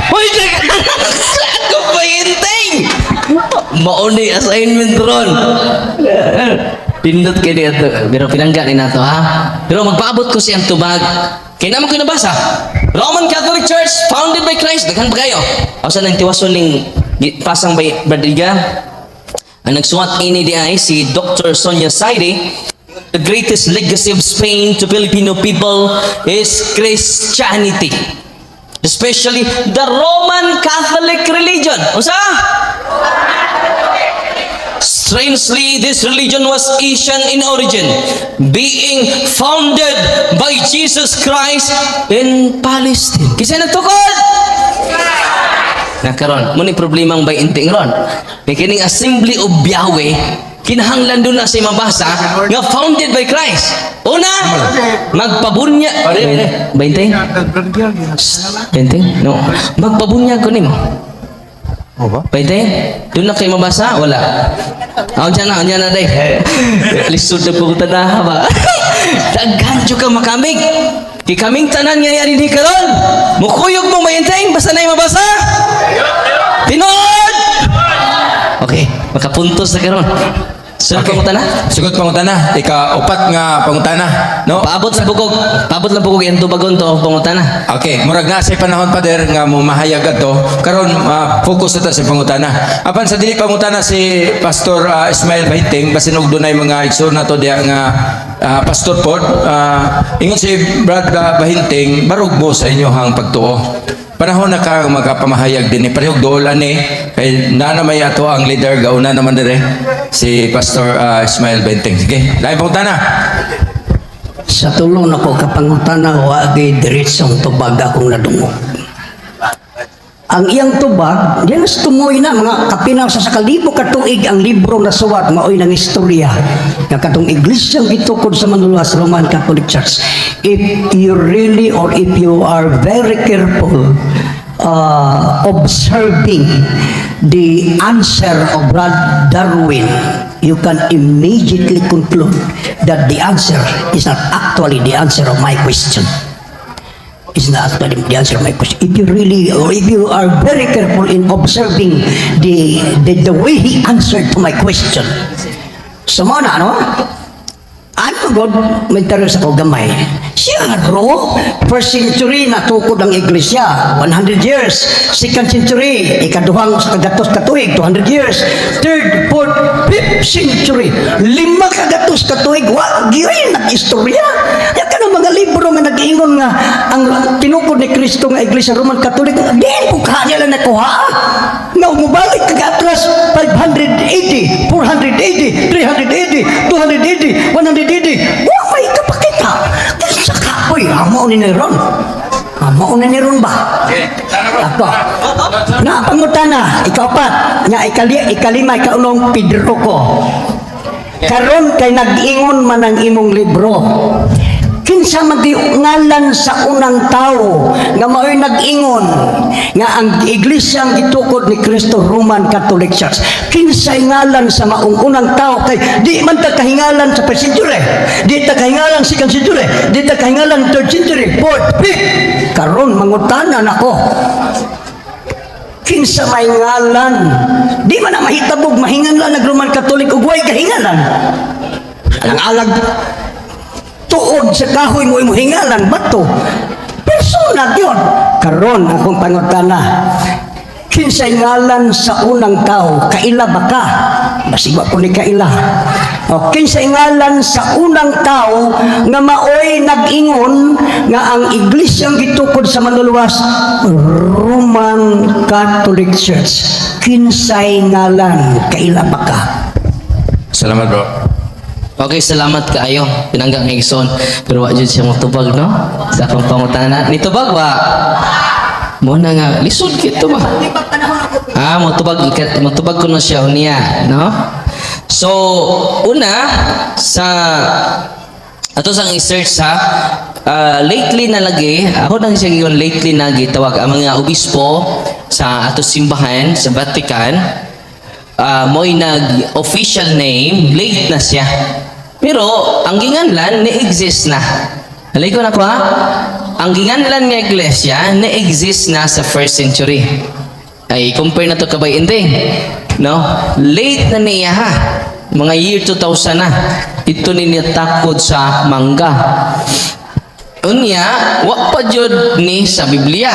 Hoy, ako bayinting. Mauni assignment ron. Pindot kayo dito. Pero pinangga ni nato ha. Pero magpaabot ko siyang tubag. Kaya naman ko nabasa. Roman Catholic Church founded by Christ. Daghang pa kayo. O sa nang tiwason ng pasang Badriga. Ang nagsuwat ini di ay si Dr. Sonia Saide. The greatest legacy of Spain to Filipino people is Christianity. Especially the Roman Catholic religion. Usa? Strangely, this religion was Asian in origin, being founded by Jesus Christ in Palestine. Kisay nagtukod? Nakaron, muni problema ang bayinting ron. Kining assembly of Yahweh, kinahanglan doon na sa mabasa nga founded by Christ. Una, magpabunya. Bayinting? Bayinting? No. Magpabunya ko nimo. Pwede? Doon na kayo mabasa? Wala. Diyan na, day. Lisod na po ko tanaha ba? Daghan ka makamig. Kikaming tanan nga yari di karon. Mukuyog mong bayinteng, basta na yung mabasa? Tinod! Okay, makapuntos na karon. Sunod okay. Pangutana? Sunod pangutana. Ika-upat nga pangutana. No? Paabot lang pugog yung tubagon to pangutana. Okay, murag na sa panahon pader nga mo mahayag ato karon focus na ta sa pangutana. Apan sa dili pangutana si Pastor Ismael Bahinting basin og dunay mga igsur na to diya nga pastor pod ingon si Brad Bahinting barug mo sa inyo hang pagtuo. panahon na ka magkapamahayag din parehog dolan kay na may ato ang leader gauna naman dire si Pastor Ismael Benteng. Sige, lain pang na. Sa tulong na ko kapangutana, wagi diretsong tubag akong nadungog. Ang iyang tubag, diyan sa tumoy na mga kapinaw sa kalibo katuig ang libro na suwat maoy ng istorya nga katong iglesyang gitukod sa Manuluas Roman Catholic Church. If you really or if you are very careful observing the answer of Brad Darwin, you can immediately conclude that the answer is not actually the answer of my question. Is not actually the answer of my question. If you really, or if you are very careful in observing the way he answered to my question. So mo na, no? Ano God, may tarong sa kagamay. Siya, bro, first century natukod ang iglesia, 100 years. Second century, ikaduhang sa kagatos katuig, 200 years. Third, fourth, fifth century, 5 kagatos katuig, giyoy nag-istorya. Yan ka ng mga libro nga nag-ingon nga ang tinukod ni Kristo nga iglesia Roman Catholic, di po kanya lang nakuha. Nga umubalik kagatras 580, 480, 380, 280, 180. Wala kapakita. Sa kapoy, amo ni Neron. Amo ni Neron ba? Ako. Na, pangutana, ikaw pat. Nga, ikalima, ikaunong Pedro ko. Karon kay nag-ingon man ang imong libro. Kinsa magiungalan sa unang tao nga mao'y nag-ingon nga ang iglesia ang gitukod ni Kristo Roman Catholic Church. Kinsa ngalan sa maong unang tao kay di man ta kahingalan sa first century, di ta kahingalan second century, di ta kahingalan third century, fourth, fifth. Karon mangutanan ako. Kinsa may ngalan? Di man na mahitabog mahingalan nag Roman Catholic ug way kahingalan. Alang-alag tuod sa kahoy mo hingalan bato persona yun. Karon akong pangutana, kinsay ngalan sa unang tao? Kaila ba ka? Basigwa ko ni kaila. O kinsay ngalan sa unang tao nga maoy nag-ingon nga ang iglesyang gitukod sa Manuluas Roman Catholic Church? Kinsay ngalan? Kaila ba ka? Salamat bro. Okay, salamat kaayo. Pinanggang Higson. Pero wa jud siya motubag, no? Sa akong pangutana. Nitubag ba? Mo na nga lisod kito ba? Motubag ko na siya unya, no? So, una sa ato sang i-search sa lately na lagi, ako nang siya gigon lately na gitawag ang mga obispo sa ato simbahan sa Vatican. Mo'y nag-official name, late na siya. Pero, ang ginganlan, na-exist na. Halay ko na ko ha? Ang ginganlan ng iglesia, na-exist na sa first century. Ay, compare na to kabay hindi. No? Late na niya ha. Mga year 2000 na. Ito niya takod sa mangga. Unya, wa pa jud ni sa Biblia.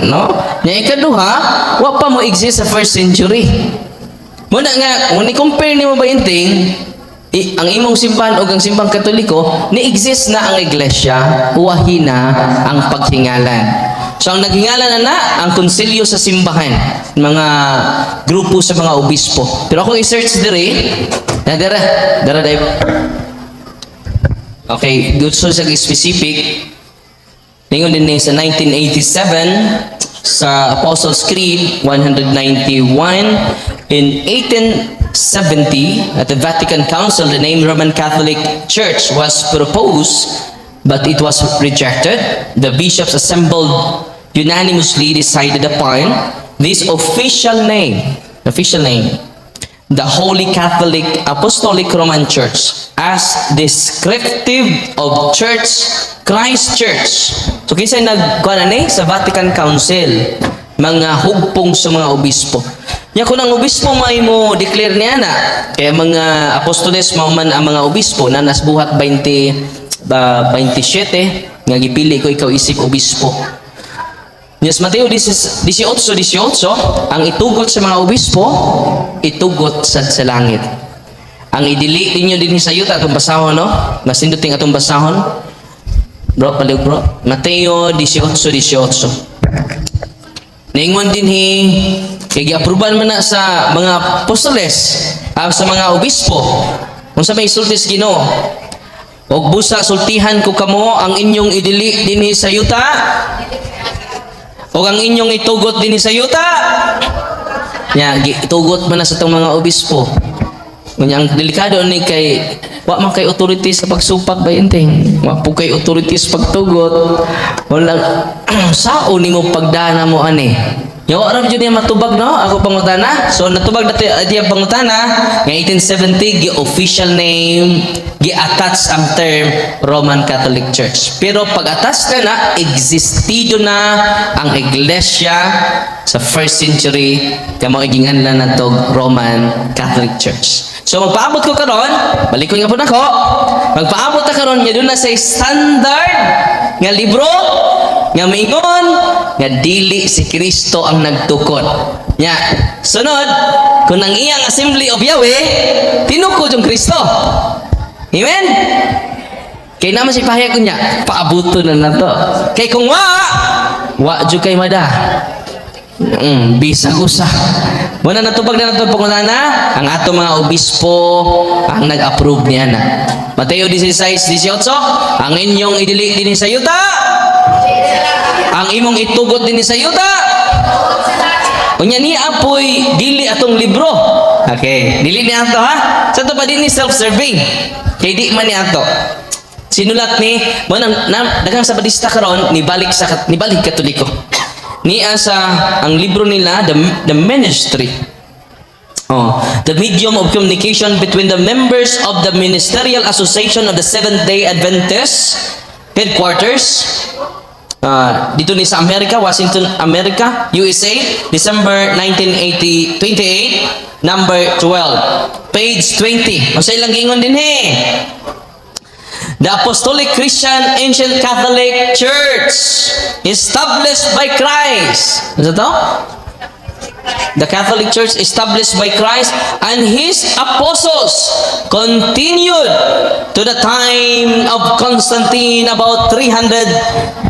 No? Nya ikaduha, wa pa mo exist sa first century. Muna nga, kung i-compare ni mo ba yung ang imong simbahan o ang simbang katoliko, ni-exist na ang iglesia, uwahin na ang paghingalan. So, ang naghingalan na ang konsilyo sa simbahan, mga grupo sa mga obispo. Pero ako i-search dire, dara. Okay, good so sa specific. Ningon din sa 1987, sa Apostles' Creed 191, in 1870 at the Vatican Council, the name Roman Catholic Church was proposed, but it was rejected. The bishops assembled unanimously decided upon this official name, the Holy Catholic Apostolic Roman Church, as descriptive of Christ Church. So kinsa nagkuan ani sa Vatican Council, mga hugpong sa mga obispo. Nya kung ang obispo may mo declare niya na, kaya mga apostoles mao man ang mga obispo na nasbuhat 27 nga gipili ko ikaw isip obispo. Yes, Mateo 18:18, ang itugot sa mga obispo, itugot sa langit. Ang i-delete ninyo din sa yuta atong basahon, no? Masinduting atong basahon. Bro, palig bro. Mateo 18:18. Naingon din kay giapruban man na sa mga apostoles, sa mga obispo. Kung sa may sultis Ginoo, og busa sultihan ko kamo ang inyong idili dinhi sa yuta, og ang inyong itugot dinhi sa yuta. Nya itugot man na sa tong mga obispo. Kunya ang delikado ni kay wa man kay authority sa pagsupak ba inteng. Wa po kay authority sa pagtugot. Wala sao nimo pagdana mo ani. Yo ra jud niya matubag no ako pangutana. So natubag dati diya pangutana nga 1870 gi official name gi-attach ang term Roman Catholic Church. Pero pag-attach na existido na ang iglesia sa first century kamo iginganlan natog Roman Catholic Church. So magpaabot ko karon, balik ko nga po nako. Magpaabot ta karon nya doon na sa standard nga libro nga maingon nga dili si Kristo ang nagtukod. Nya sunod kung ang iyang Assembly of Yahweh tinukod yung Kristo. Amen. Kay naman si pahayag niya, paabuto na nato. Kay kung wa jud kay mada. Bisag usa. Muna natubag na nato pangutana, ang ato mga obispo ang nag-approve niya na. Mateo 16:18, ang inyong idili dinhi sa yuta, ang imong itugot dinhi sa yuta. Unya ni apoy dili atong libro. Okay, dili ni ato ha. Sa to pa dinhi self-serving. Kay di man ni ato. Sinulat ni mo daghang Sabadista karon nibalik Katoliko. Niya sa ang libro nila the ministry. The medium of communication between the members of the Ministerial Association of the Seventh-day Adventist headquarters dito ni sa America, Washington, America, USA, December 1928, number 12, page 20. Masa ilang gingon din The Apostolic Christian Ancient Catholic Church established by Christ. Ano to? The Catholic Church established by Christ and His apostles continued to the time of Constantine about 321.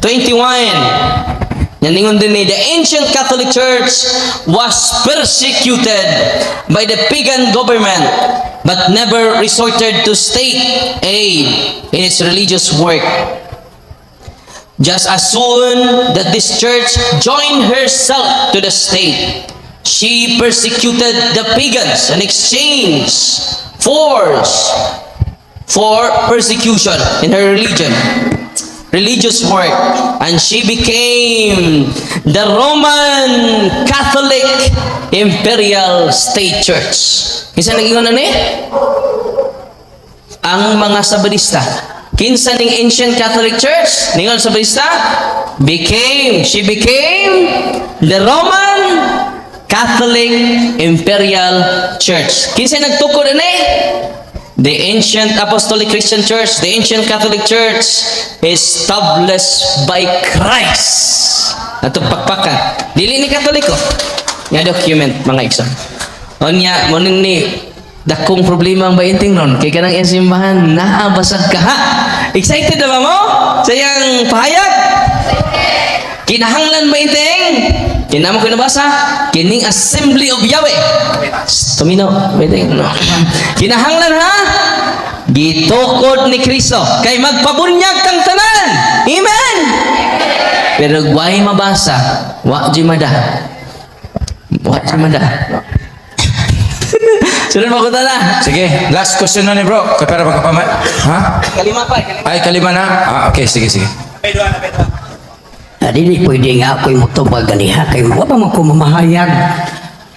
Naningon din the ancient Catholic Church was persecuted by the pagan government but never resorted to state aid in its religious work. Just as soon that this church joined herself to the state, she persecuted the pagans and exchanged force for persecution in her religious work, and she became the Roman Catholic Imperial State Church. Kinsa nag-ingon ani? Ang mga Sabadista. Kinsa ning Ancient Catholic Church? Ningon Sabadista? She became the Roman Catholic Imperial Church. Kinsa nagtukod ani? The Ancient Apostolic Christian Church, the Ancient Catholic Church, established by Christ. Atong pakpakan. Dili ni Katoliko. Nga document, mga exam. Onya, mo ni dakong problema ang bainting ron. Kay kanang simbahan, naabasag ka ha. Excited na ba mo? Sa iyang pahayag? Kinahanglan ba iting? Kinamo ko nabasa? Kining Assembly of Yahweh. Tumino, waiting. No. Kinahanglan ha? Gitukod ni Kristo. Kay magpabunyag kang tanan. Amen? Pero guay mabasa. Wa jimada. Sunod mo ko na. Sige, last question na ni bro. Kaya para magkapamat. Ha? Kalima pa. Ay, kalima na? Okay, sige. Dili pwede nga ako'y mutubag ganiha kay wa pa man ko mamahayag.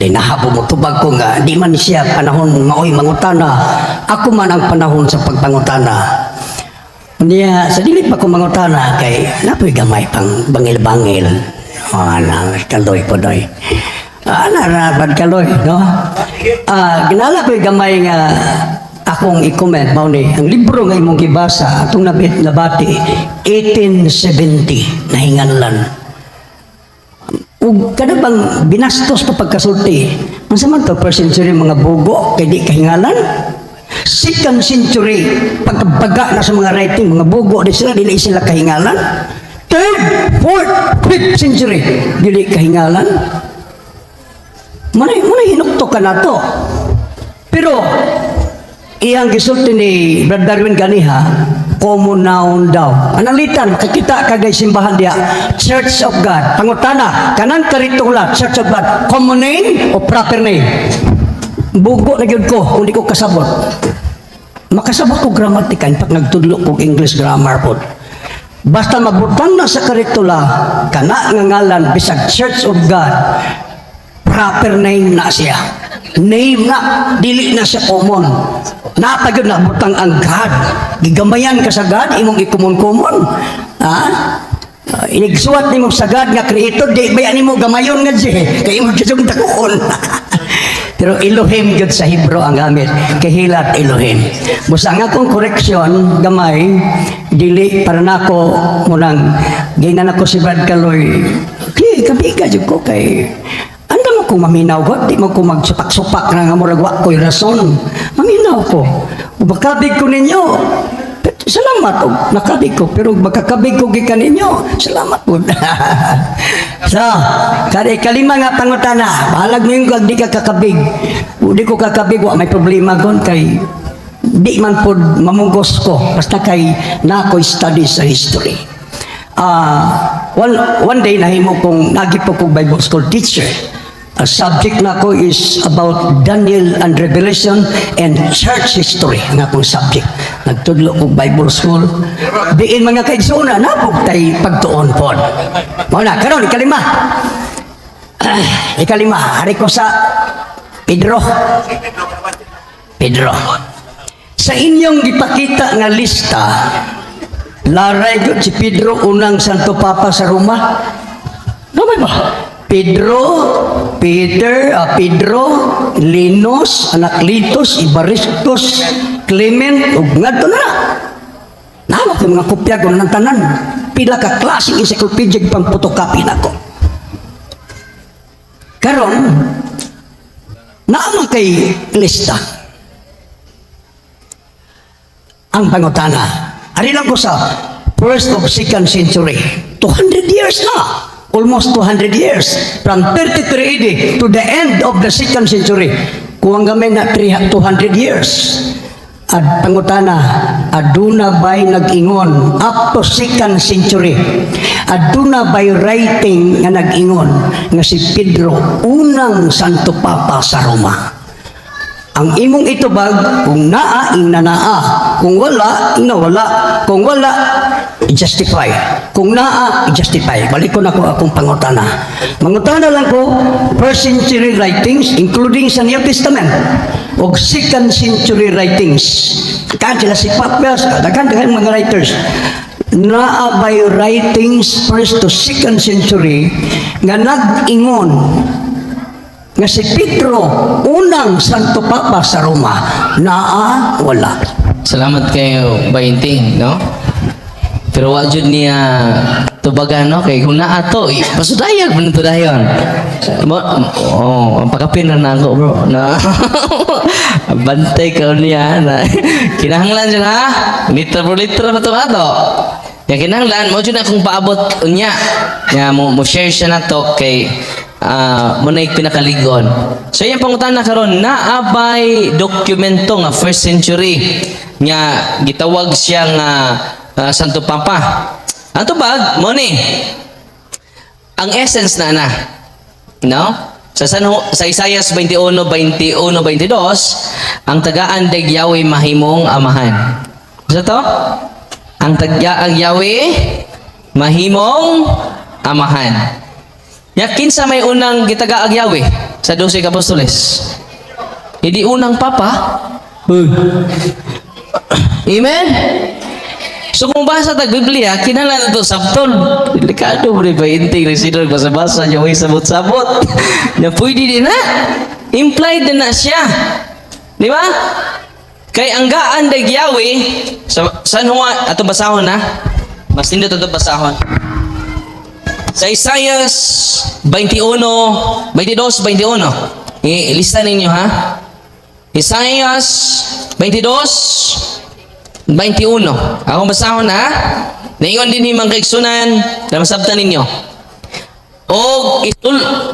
Di nahabo mutubag ko nga di man siya panahon maoy mangutana. Ako man ang panahon sa pagpangutana. Niya sa dili pa ko mangutana kay napoy gamay pang bangil-bangil. Ana kaloy po doy. Ana kaloy no. Ginala ko'y gamay nga akong i-comment mao ni ang libro nga imong gibasa atong nabati 1870 nahinganlan ug kada bang binastos pa pagkasulti unsa man to first century mga bugo kay di kahingalan second century pagkabaga na sa mga writing mga bugo di sila kahingalan 3rd, 4th, 5th century. Dili kahingalan. Manay hinukto ka na to. Pero, iyang gisulti ni Brad Darwin ganiha, common noun daw. Analitan, makikita kagay simbahan diya, Church of God. Pangutana, kanang karitula, Church of God, common name o proper name? Bugo na gyud ko, kung di ko kasabot. Makasabot ko gramatika, pag nagtudlo ko English grammar po. Basta mabutang na sa karitula, kana nga ngalan, bisag Church of God, proper name na siya. Name na, dili na siya common. Napagod na butang ang God. Gigamayan ka sa God, imong ikumon-kumon. Ha? Inigsuwat ni mo sa God nga creator, di bayan ni mo gamayon nga siya. Kaya mo kisong takuon. Pero Elohim yun sa Hebrew ang gamit. Kahilat Elohim. Busa nga kong koreksyon, gamay, dili para na ako munang ginan ako si Brad Kaloy. Okay, kabiga dyan ko kay anda mo kong maminaw ko, di mo kong magsupak-supak na nga muragwa ko'y rason. Maminaw ko. Ubakabig ko ninyo. Salamat o nakabig ko, pero magkakabig ko gikan ninyo. Salamat po. So, kalima nga pangutana. Bahalag mo yung di ka kakabig. Di ko kakabig, may problema kon kay di man po mamunggos ko. Basta kay na ako'y study sa history. One day nahimo kong nagi po kong Bible school teacher. A subject na ko is about Daniel and Revelation and church history nga akong subject. Nagtudlo ko Bible school. Diin mga kaigsoona na po tayo pagtuon po. Muna, karon ikalima. Ikalima, hari ko sa Pedro. Sa inyong gipakita nga lista, laray ko si Pedro unang Santo Papa sa Roma. Namay ba? Pedro, Linus, Anacletus, Ibaristus, Clement, ug ngadto na. Nawa ko mga kopya ko ng tanan. Pila ka klaseng encyclopedia pang photocopy nako. Karon, naama kay lista. Ang pangutana. Ari lang ko sa 1st of 2nd century. 200 years na. Almost 200 years. From 33 AD to the end of the 2nd century. Kung gamay na 200 years. At pangutana, aduna ba'y nag-ingon up to 2nd century? Aduna ba'y writing nga nag-ingon nga si Pedro unang Santo Papa sa Roma? Ang imong itubag, kung naa, ing nanaa. Kung wala, ing nawala. Kung wala, i-justify. Kung naa, i-justify. Balik ko na ko akong pangutana. Mangutana lang ko, 1st century writings, including sa New Testament, o 2nd century writings. Dagan sila si Papias, dagan mga writers. Naa by writings 1st to 2nd century nga nag-ingon nga si Pedro unang Santo Papa sa Roma. Naa, wala. Salamat kayo, Bainting, no? Pero wag jud niya tubagan, no? Kay kung naa to, pasudayag man to dayon. Ang pakapin na ako, bro. Na bantay ka niya na kinahanglan siya na litra pa to ato. Ya kinahanglan mo jud na kung paabot unya. Ya mo share siya na to kay mo na pinakaligon. So yung pangutana karon naabay dokumento nga 1st century nga gitawag siya nga Santo Papa. Ang tubag mo ni ang essence na no? Sa Isaias 21:22, ang tagaan dag Yahweh mahimong amahan. Sa to? Ang tagaan Yahweh mahimong amahan. Yakin sa may unang gitagaag Yahweh sa 12 Apostoles. Hindi unang papa. Amen? So kung basa tag Biblia, kinala na ito sabton. Delikado mo rin ba inting rin sino basa-basa niya may sabot-sabot. Na pwede din na. Implied na siya. Di ba? Kay ang gaan dag Yahweh sa San Juan, ato basahon na. Mas nindot ito basahon. Sa Isaias 22:21. Ilista ninyo ha. Isaias 22:21. Akong basahon ha. Naingon din himang kaigsunan, na masabtan ninyo. O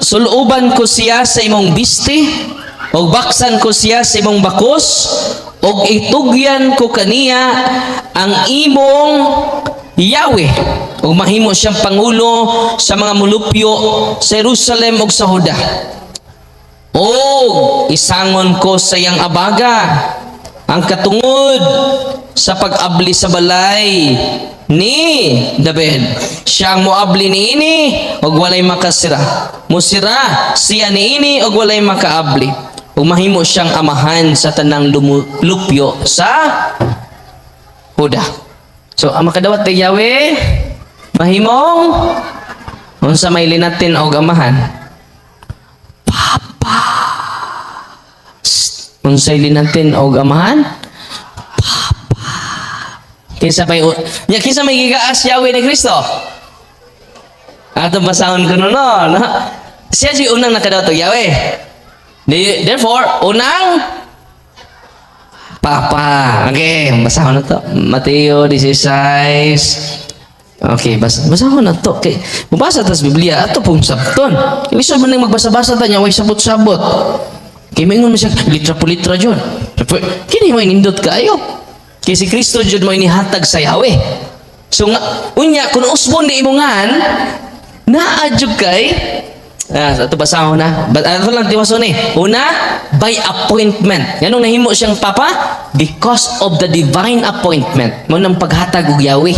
suluban ko siya sa imong bisti, o baksan ko siya sa imong bakos, o itugyan ko kaniya ang imong Yahweh, o mahimo siyang pangulo sa mga mulupyo sa Jerusalem o sa Huda. O isangon ko sa iyang abaga ang katungod sa pag-abli sa balay ni David. Siya ang moabli ni ini og walay makasira. Musira siya ni ini og walay makaabli. Ug mahimo siyang amahan sa tanang lupyo sa Huda. So ang makadawat kay Yahweh mahimong unsa may linatin og amahan. Unsay linatin og amahan? Kinsa may kinsa may gigaas Yahweh ni Kristo? Ato basahon ko no. Siya si unang nakadawat og Yahweh. Therefore, unang Papa. Okay, basahon na to. Mateo 16. Okay, basahon na to. Okay, mabasa tas Biblia ato pong sabton. Iso man nang magbasa-basa ta nya way sabot-sabot. Kaya maingon mo siya, litra po litra dyan. Kini mo inindot kayo. Kaya si Kristo dyan mo inihatag sa Yahweh. So nga, unya, kung usbon di imungan, naadjog kay, ito basahon na. Ano lang tiwaso ni? Una, by appointment. Yanong nahimo siyang papa? Because of the divine appointment. Mo nang paghatag og Yahweh.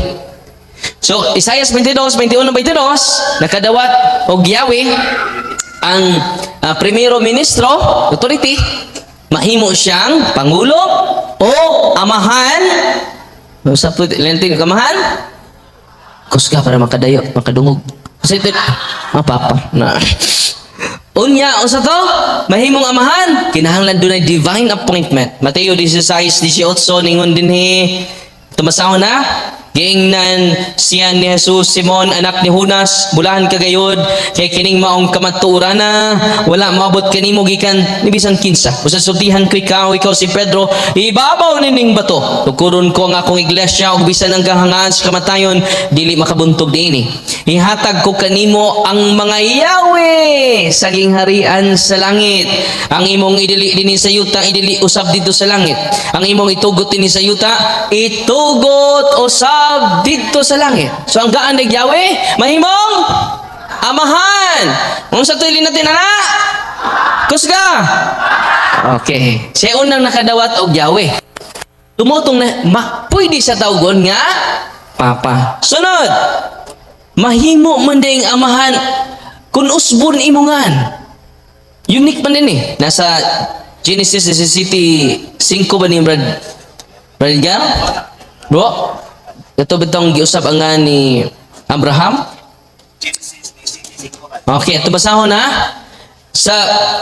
So, Isaiah 22, 21, 22, nakadawat og Yahweh, ang primero ministro, authority, mahimo siyang pangulo o amahan. Sa lenting kamahan, kusga para makadayo, makadungog. Kasi ito, papa na. Unya, o sa to, mahimong amahan, kinahanglan doon ay divine appointment. Mateo 16, 18, ningon din tumasahon na, giingnan siya ni Jesus, Simon, anak ni Judas, bulahan kagayod, kay kining maong kamaturana, wala maabot kanimo gikan ni bisan kinsa. Usa sultihan ko ikaw si Pedro, ibabaw nining bato. Tukuron ko ang akong iglesia ug bisan ang kahangaan sa kamatayon, dili makabuntog diini. Ihatag ko kanimo ang mga Yahweh sa gingharian sa langit. Ang imong idili dinhi sa yuta, idili usab dito sa langit. Ang imong itugot dinhi sa yuta, itugot usab dito sa langit. So ang gaan ng Yahweh, mahimong amahan. Unsa to natin ana? Kusga. Okay. Siya unang nakadawat og Yahweh. Tumutong na pwede sa tawgon nga papa. Sunod. Mahimo man ding amahan kun usbon imungan. Unique man din Nasa Genesis 17:5 ba ni Brad Gam? Bro? Ito bitong giusap ang ni Abraham? Okay, ito basahon na. Sa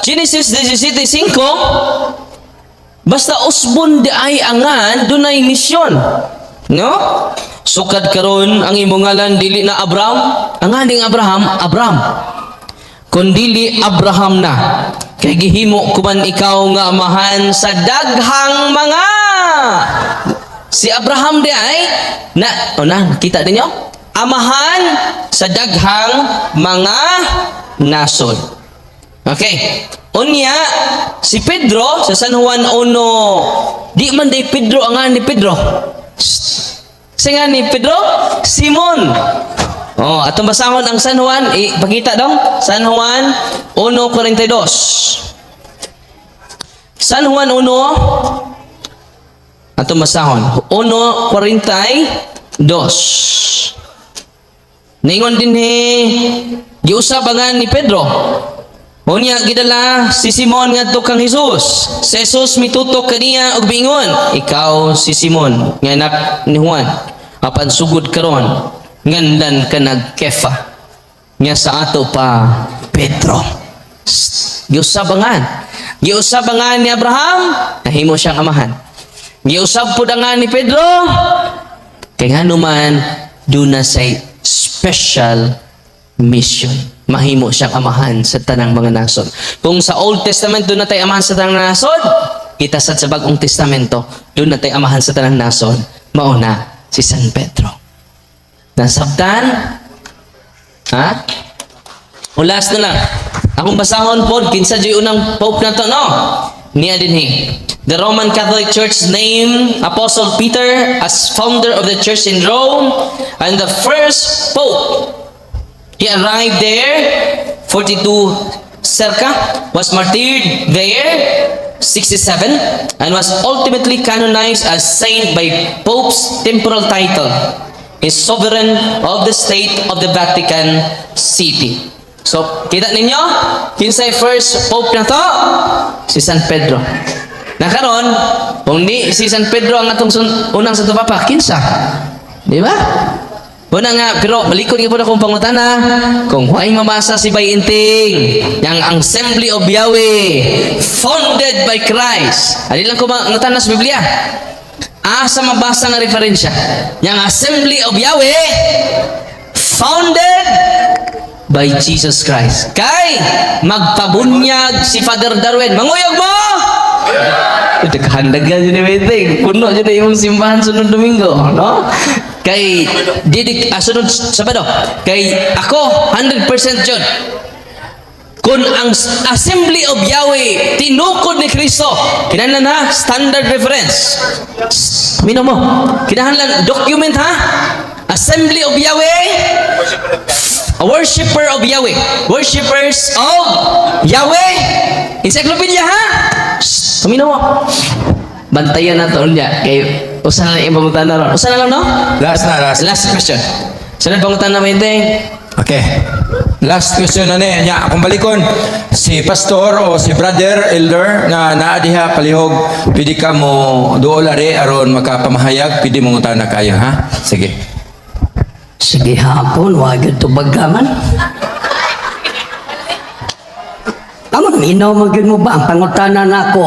Genesis 17:5, basta usbon di ay angan, dunay misyon. No? Sukad karon ang imong ngalan dili na Abraham, angan ding Abraham. Kun dili Abraham na. Kay gihimo kuman ikaw nga amahan sa daghang mga. Si Abraham di ay kita ninyo? Amahan sa daghang mga nason. Okay. Unya, si Pedro sa San Juan 1, di man day Pedro ang ni Pedro. Singa ni Pedro? Simon. Oh, atong basahon ang San Juan, ipakita dong. San Juan 1:42. San Juan 1, atong basahon 1:42. Ningon din giusab ang ni Pedro. Unya gidala si Simon ngadto kang Jesus. Si Jesus mitutok kaniya og bingon, ikaw si Simon, nga anak ni Juan. Apan sugod karon, ngandan ka nag-Kefa. Nga sa ato pa Pedro. Giusabangan ni Abraham, nahimo siyang amahan. Giusab pud ang ni Pedro, kay nganuman duna say special mission. Mahimo siyang amahan sa tanang mga nason. Kung sa Old Testament doon na tayo amahan sa tanang nason, kita sa Bagong Testamento doon na tayo amahan sa tanang nason, mauna si San Pedro. Nasabtan? Ha? O last na lang. Akong basahon po, kinsa dyan unang pope na to, no? Niya din The Roman Catholic Church named Apostle Peter as founder of the church in Rome and the first pope. He arrived there, 42 circa, was martyred there, 67, and was ultimately canonized as saint by Pope's temporal title, is sovereign of the state of the Vatican City. So, kita ninyo, kinsay first pope na to? Si San Pedro. Nakaroon, kung di si San Pedro ang atong unang Santo Papa, kinsa? Di ba? Una nga, pero balikod nga po na kong pangutana, kung huwag mabasa si Bayinting, yang Assembly of Yahweh, founded by Christ. Ano lang ko mangutana sa Biblia? Asa mabasa nga referensya? Yang Assembly of Yahweh, founded by Jesus Christ. Kay, magpabunyag si Father Darwin. Manguyog mo! Naghandag ka dyan ni Bayinting. Puno dyan na yung simbahan sunod Domingo. No? Kay sunod Sabado, kay ako 100% John. Kung ang Assembly of Yahweh tinukod ni Kristo, kinahanglan ha, standard reference. Mino mo, kinahanglan document ha. Assembly of Yahweh, a worshipper of Yahweh, worshippers of Yahweh, encyclopedia ha. Mino mo. Bantayan na to niya kay usa na yung pangutan na ron. Usa na lang, no? Last question. Sunod pangutan na Bayinting. Okay. Last question na niya. Akong balikon, si pastor o si brother, elder, nga naadiha palihog, pwede ka mo doolari aron makapamahayag, pwede mong utana kayo, ha? Sige. Sige hapon, wag ito bagaman. Tama, minaw magyud mo ba ang pangutana nako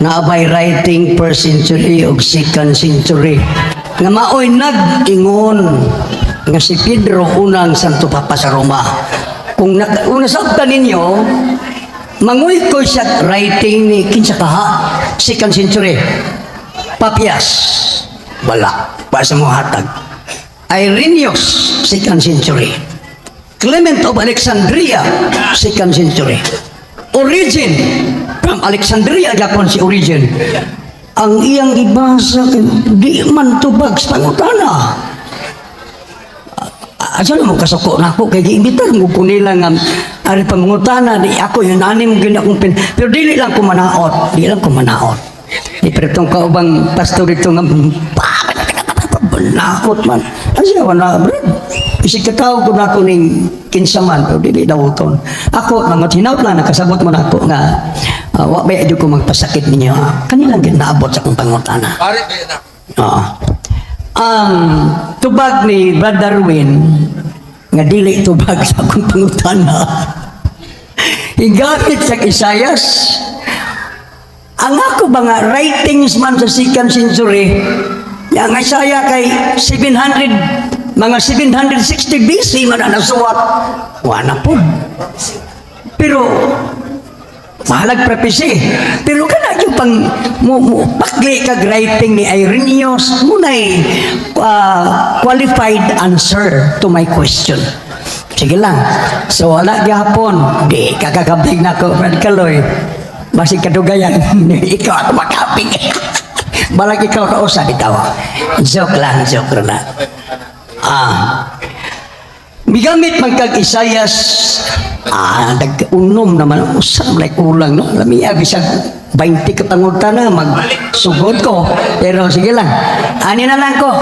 na by writing first century o second century nga maoy nag-ingon nga si Pedro unang Santo Papa sa Roma. Kung unasabtan ninyo, manguy ko siya writing ni kinsa kaha second century. Papias, wala, pa sa mga hatag. Irenaeus, second century. Clement of Alexandria, second century. Origin, from Alexandria, Japon si Origin. Ang iyang ibasa, di man tubag sa pangutana. Asa naman kasuko na ako, kaya giimbitar mo ko nila nga, ari pangutana, di ako yung nanim gina kong pero dili lang ko manaot, Di pero itong kaubang pastor ito nga, nakot man. Asya wala, bro. Isig katao ko na ako ning kinsaman, pero dili daw ton. Ako, mga tinawt lang, nakasabot mo na ako nga, wa ba yun ko magpasakit ninyo. Kanilang ginaabot sa kong pangutana. Ang tubag ni Brother Darwin, nga dili tubag sa kong pangutana, higamit sa Isayas. Ang ako ba nga writings man sa second century, yang Isaiah kay 700, mga 760 BC man na nasuwat. Wala po. Pero, mahalag prophecy. Pero kana yung pang pakli kag writing ni Irenaeus, muna'y qualified answer to my question. Sige lang. So, wala gihapon. Di, kakakabig na ko, Brad Kaloy. Masig kadugayan. Ikaw at makapig. Balag ikaw kausa bitaw. Joke lang. Migamit magkag Isayas, nag-unom naman usap like kulang, no? Lami bisag 20 kapangutan na magsugod ko. Pero sige lang. Ani na lang ko.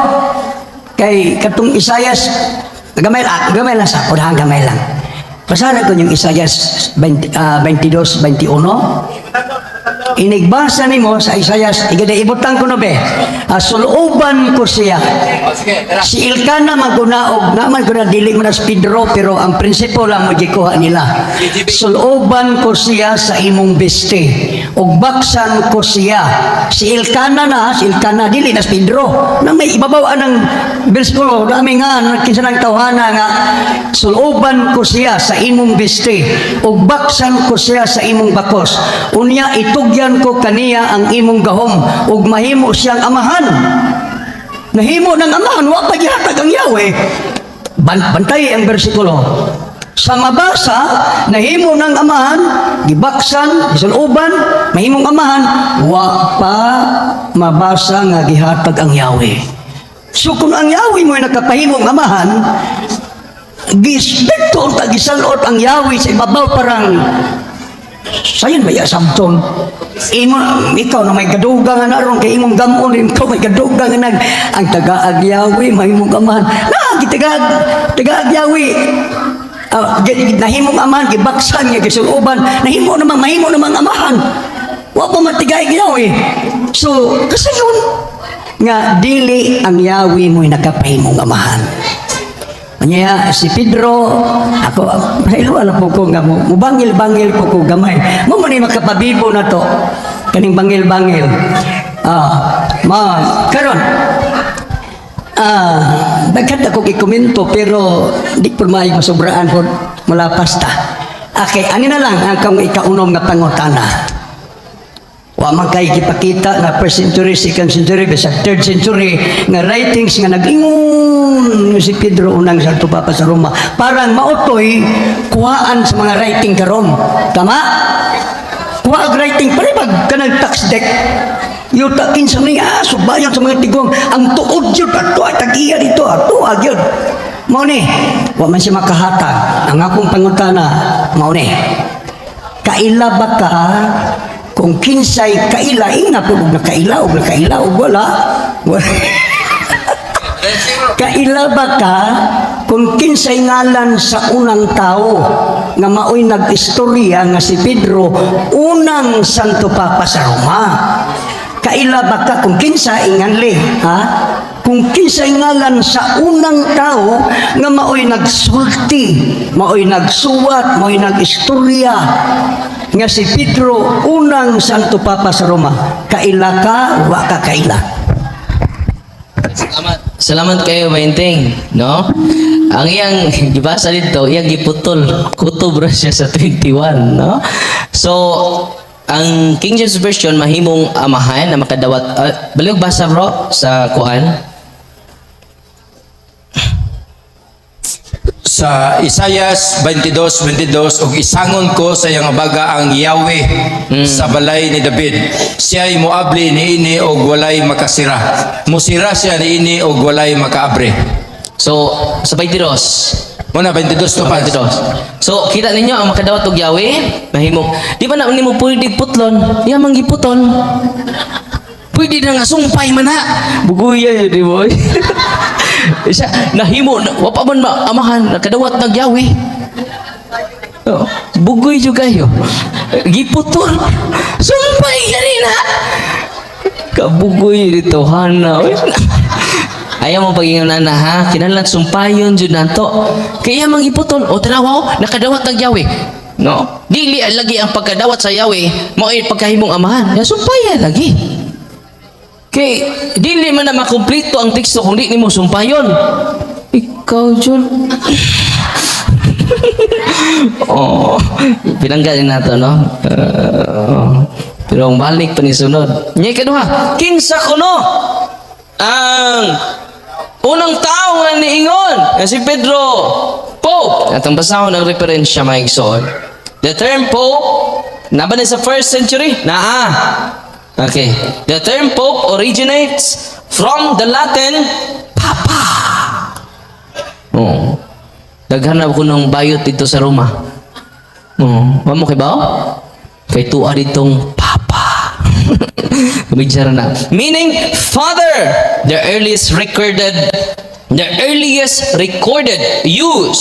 Kay katong Isayas, gamay lang sa udahan, gamay lang. Pasara ko yung Isayas 22, 21. Inigbasa nimo sa Isayas, igadaibutang ko no be. Suluban ko siya. Si Elkana magunaog, naman ko na dili man as Pedro, pero ang prinsipo lang mo gikuha nila. Suluban ko siya sa imong beste. Ug baksan ko siya. Si Elkana dili nas Pedro. Na may ibabaw ng bersikulo, dami nga kinsa nang tawhana nga suluban ko siya sa imong beste. Ug baksan ko siya sa imong bakos. Unya itugyan ko kaniya ang imong gahom ug mahimo siyang amahan. Nahimo ng amahan, wa pa gihatag ang Yahweh. Bantay ang bersikulo. Sa mabasa, nahimo ng amahan, gibaksan, gisuloban, mahimong amahan, wa pa mabasa nga gihatag ang Yahweh. So kung ang Yahweh mo nakapahimong amahan, gispekto o gisalot ang Yahweh sa ibabaw parang sayon ba ya sabton imo ikaw na may gadugang na ron kay imong gamon ikaw may gadugang na ang taga Yahweh mahimong amahan na taga Yahweh nahimong amahan gibaksan nga gisuloban mahimo namang amahan wa pa matigay Yahweh so kasi yun nga dili ang Yahweh mo nakapahimong amahan. Anya si Pedro ako mahilo ala po ko nga mubangil-bangil ko gamay mo man makapabibo na to kaning bangil-bangil karon daghan ako gikomento pero di po may masobraan po malapas ta okay ani na lang ang kang ikaunom nga pangutana. Wa man kay gipakita na first century, second century, bisa third century nga writings nga nag-ingon si Pedro unang Santo Papa sa Roma. Parang mautoy kuhaan sa mga writing karon. Tama? Kuha ang writing paribag kanang tax deck. Yuta kinsa ni subayan sa mga tigong ang tuod jud ato ay tagiya dito ato agyud. Mao ni, wa man siya makahatag. Ang akong pangutana mao ni. Kaila ba ka kung kinsay kaila ina po na kaila o wala kaila ba ka kung kinsay ngalan sa unang tao nga maoy nag-istorya nga si Pedro unang Santo Papa sa Roma kaila ba ka kung kinsay nganli kung kinsay ngalan sa unang tao nga maoy nagsulti maoy nagsuwat maoy nag-istorya nga si Pedro unang Santo Papa sa Roma kaila ka wa ka kaila. Salamat kayo Bainting, no? Ang iyang gibasa dito iyang giputol kutob ra siya sa 21, no? So ang King James Version mahimong amahan na makadawat baliw basa bro sa kuan sa Isayas 22:22 ug isangon ko sa iyang baga ang Yahweh sa balay ni David siya'y moabli niini og walay makasira musira siya niini og walay makaabre. So sa 22 muna 22 to pa. So kita ninyo ang makadawat og Yahweh mahimong di ba na nimo pwede putlon iya manggiputon pwede na nga sumpay man ha buguya yun di boy. Isa nahimo wa pa man amahan nakadawat ng Yahweh. Bugoy juga yo. Giputol. Sumpay ganina. Kabugoy dito hana. Ayaw mo pagingon na ha. Kinahanglan sumpayon jud nato. Kaya mangiputol o tanawa nakadawat ng Yahweh. No. Dili lagi ang pagkadawat sa Yahweh mao ay pagkahimong amahan. Ya sumpayan lagi. Kay dili man na makumpleto ang teksto kung di nimo sumpayon. Ikaw jud. Pinanggalin nato no. Pero ang balik pa ni sunod. Nya kaduha, kinsa kuno ang unang tao nga niingon nga si Pedro Pope. Atong basahon ang referensya maigsoon. The term Pope naban sa first century okay. The term Pope originates from the Latin Papa. Daghanap ko ng bayot dito sa Roma. Wa mo kay bao? Kay tuwa ditong Papa. Kumidyara na. Meaning Father. The earliest recorded use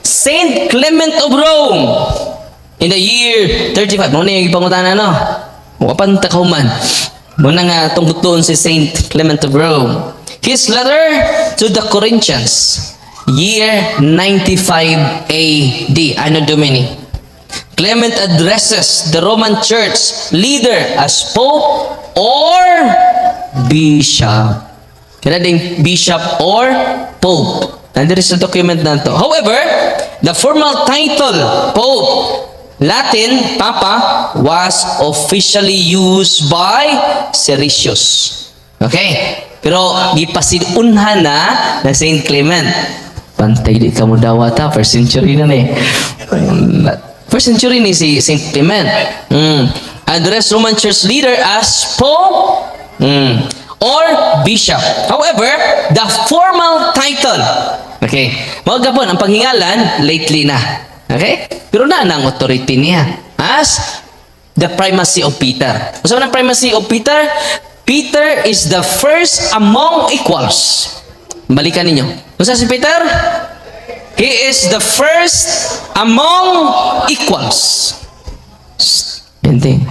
Saint Clement of Rome in the year 35. Mo ni ipangutana no. Wapan takahuman. Muna nga tungkol si Saint Clement of Rome. His letter to the Corinthians, year 95 AD, Anno Domini. Clement addresses the Roman Church leader as Pope or Bishop. Kaya ding Bishop or Pope. Nandito sa document na to. However, the formal title, Pope, Latin, Papa, was officially used by Siricius. Okay? Pero gipasidunhan na Saint Clement. Pantay di ka mo dawata, first century na ni. First century ni si Saint Clement. Address Roman church leader as Pope or Bishop. However, the formal title, okay, magkapon ang panghingalan lately na. Okay? Pero na ang authority niya as the primacy of Peter. So, ang primacy of Peter? Peter is the first among equals. Balikan ninyo. Kung si Peter? He is the first among equals. Hindi.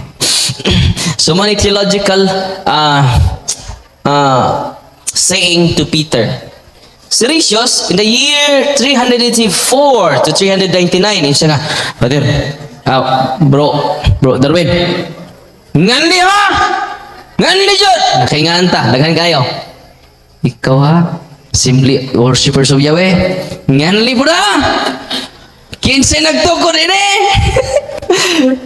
So many theological saying to Peter. Siricius, in the year 384 to 399, in siya nga, Brother, bro, Darwin, ngandi ha! Ngandi jud! Nakainganta, daghan kayo. Ikaw ha? Simply worshippers of Yahweh. Ngandi po na! Kinsay nagtukod ini!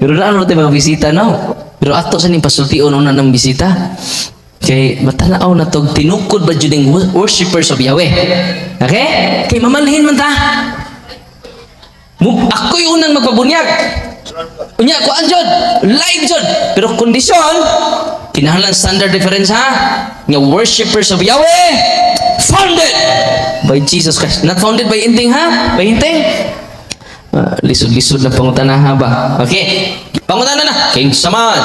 Pero na ano tayo mga bisita, no? Pero ato sa ning pasultion una ng bisita. Kay matanaaw na to, tinukod ba dyan yung worshippers of Yahweh? Okay? Kay mamanhin man ta. Ako'y unang magpabunyag. Unya, kuan jud, live jud. Pero kondisyon, kinahanglan standard reference ha? Nga worshippers of Yahweh, founded by Jesus Christ. Not founded by anything ha? By anything? Lisod-lisod na pangutana ha ba? Okay. Pangutana na. King Saman.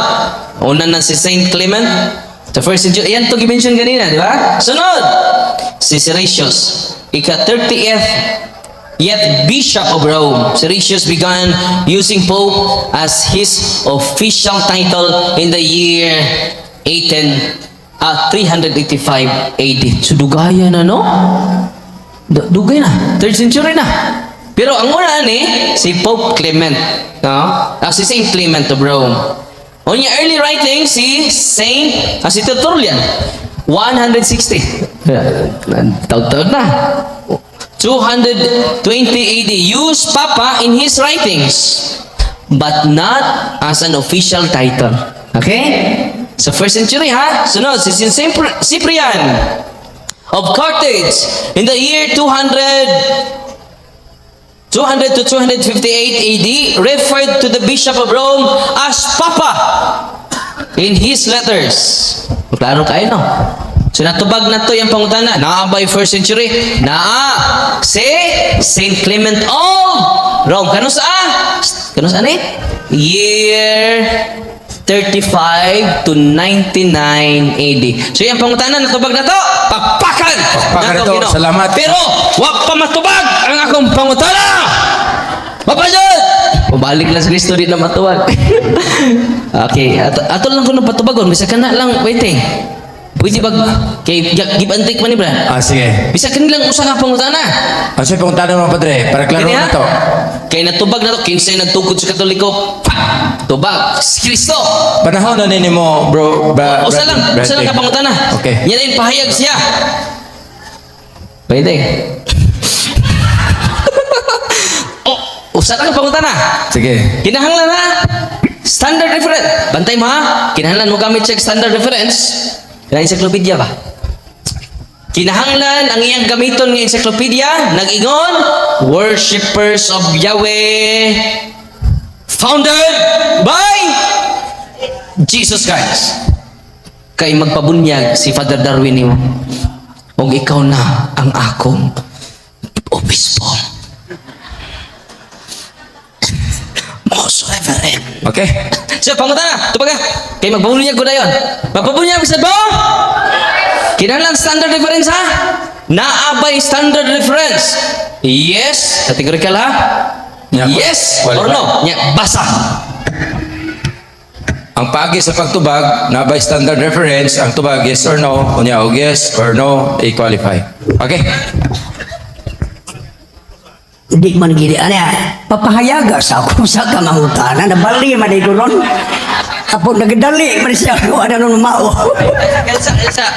Una na si Saint Clement. The first century. Ayan to gimension kanina, di ba? Sunod. Si Siricius. Ika-30th yet Bishop of Rome. Siricius began using Pope as his official title in the year 385 AD. So dugaya na, no? Dugay na. 3rd century na. Pero ang una ni si Pope Clement, no? Si Saint Clement of Rome. On your early writing, si Tertullian, 160. Taud-taud na. 220 AD, used Papa in his writings, but not as an official title. Okay? So, 1st century, ha? Sunod, si Saint Cyprian of Carthage, in the year 200 to 258 AD, referred to the Bishop of Rome as Papa in his letters. Klaro kayo, no? So natubag na to yung pangutana. Naa by 1st century? Naa si Saint Clement of Rome. Kano saan eh? Year 35 to 99 AD. So yung pangutana, natubag na to. Pakpakan! Pakpakan ito. Salamat. Pero, wag pa matubag ang akong pangutana! Papajod! Pabalik lang sa history na matuwag. Okay. Ato lang ko nung patubagon. Bisa ka na lang waiting. Pwede ba? Kay give and take man ni Brad. Sige. Bisa ka nilang usa nga pangutana. Ano yung pangutana mo, Padre? Para klaro na to. Kay natubag na to. Kinsay nagtukod sa Katoliko. Tubag. Si Kristo. Panahon na nini mo, bro. Usa lang ka pangutana. Okay. Yan ay pahayag siya. Pwede. Usa lang ka pangutana. Sige. Kinahanglan ha? Standard reference. Bantay mo ha? Kinahanglan mo gamit siya standard reference. Kaya encyclopedia ba? Kinahanglan ang iyang gamiton ng encyclopedia, nag-ingon, worshippers of Yahweh, founded by Jesus Christ. Kay magpabunyag si Father Darwin mo. O ikaw na ang akong obispo. Most reverend. Okay. So, pangutana, tubaga. Kay magpabunyag ko na yun. Magpabunyag sa ba? Kinahanglan standard reference ha? Naabay standard reference. Yes. Categorical ha? Yes or no? Basa. Ang pagi sa pagtubag, na by standard reference, ang tubag yes or no, kunya og yes or no, i-qualify. Okay? Di man gini, papahayaga sa ako sa kamangutana, nabali man ito ron. Kapag nagdali, man siya, wala nung mao.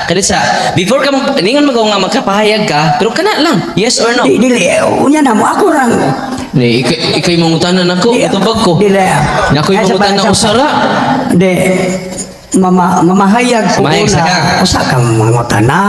Kadisa, before ka ningan mo nga magkapahayag ka, pero kana lang, yes or no? Dili, unya na mo, ako lang. Ni, ikay mangutanan ako, itubag ko. Dili. Ako'y mangutanan usara. Di, mamahayag ko Mahayag sa ka. na, usa kang mangutana.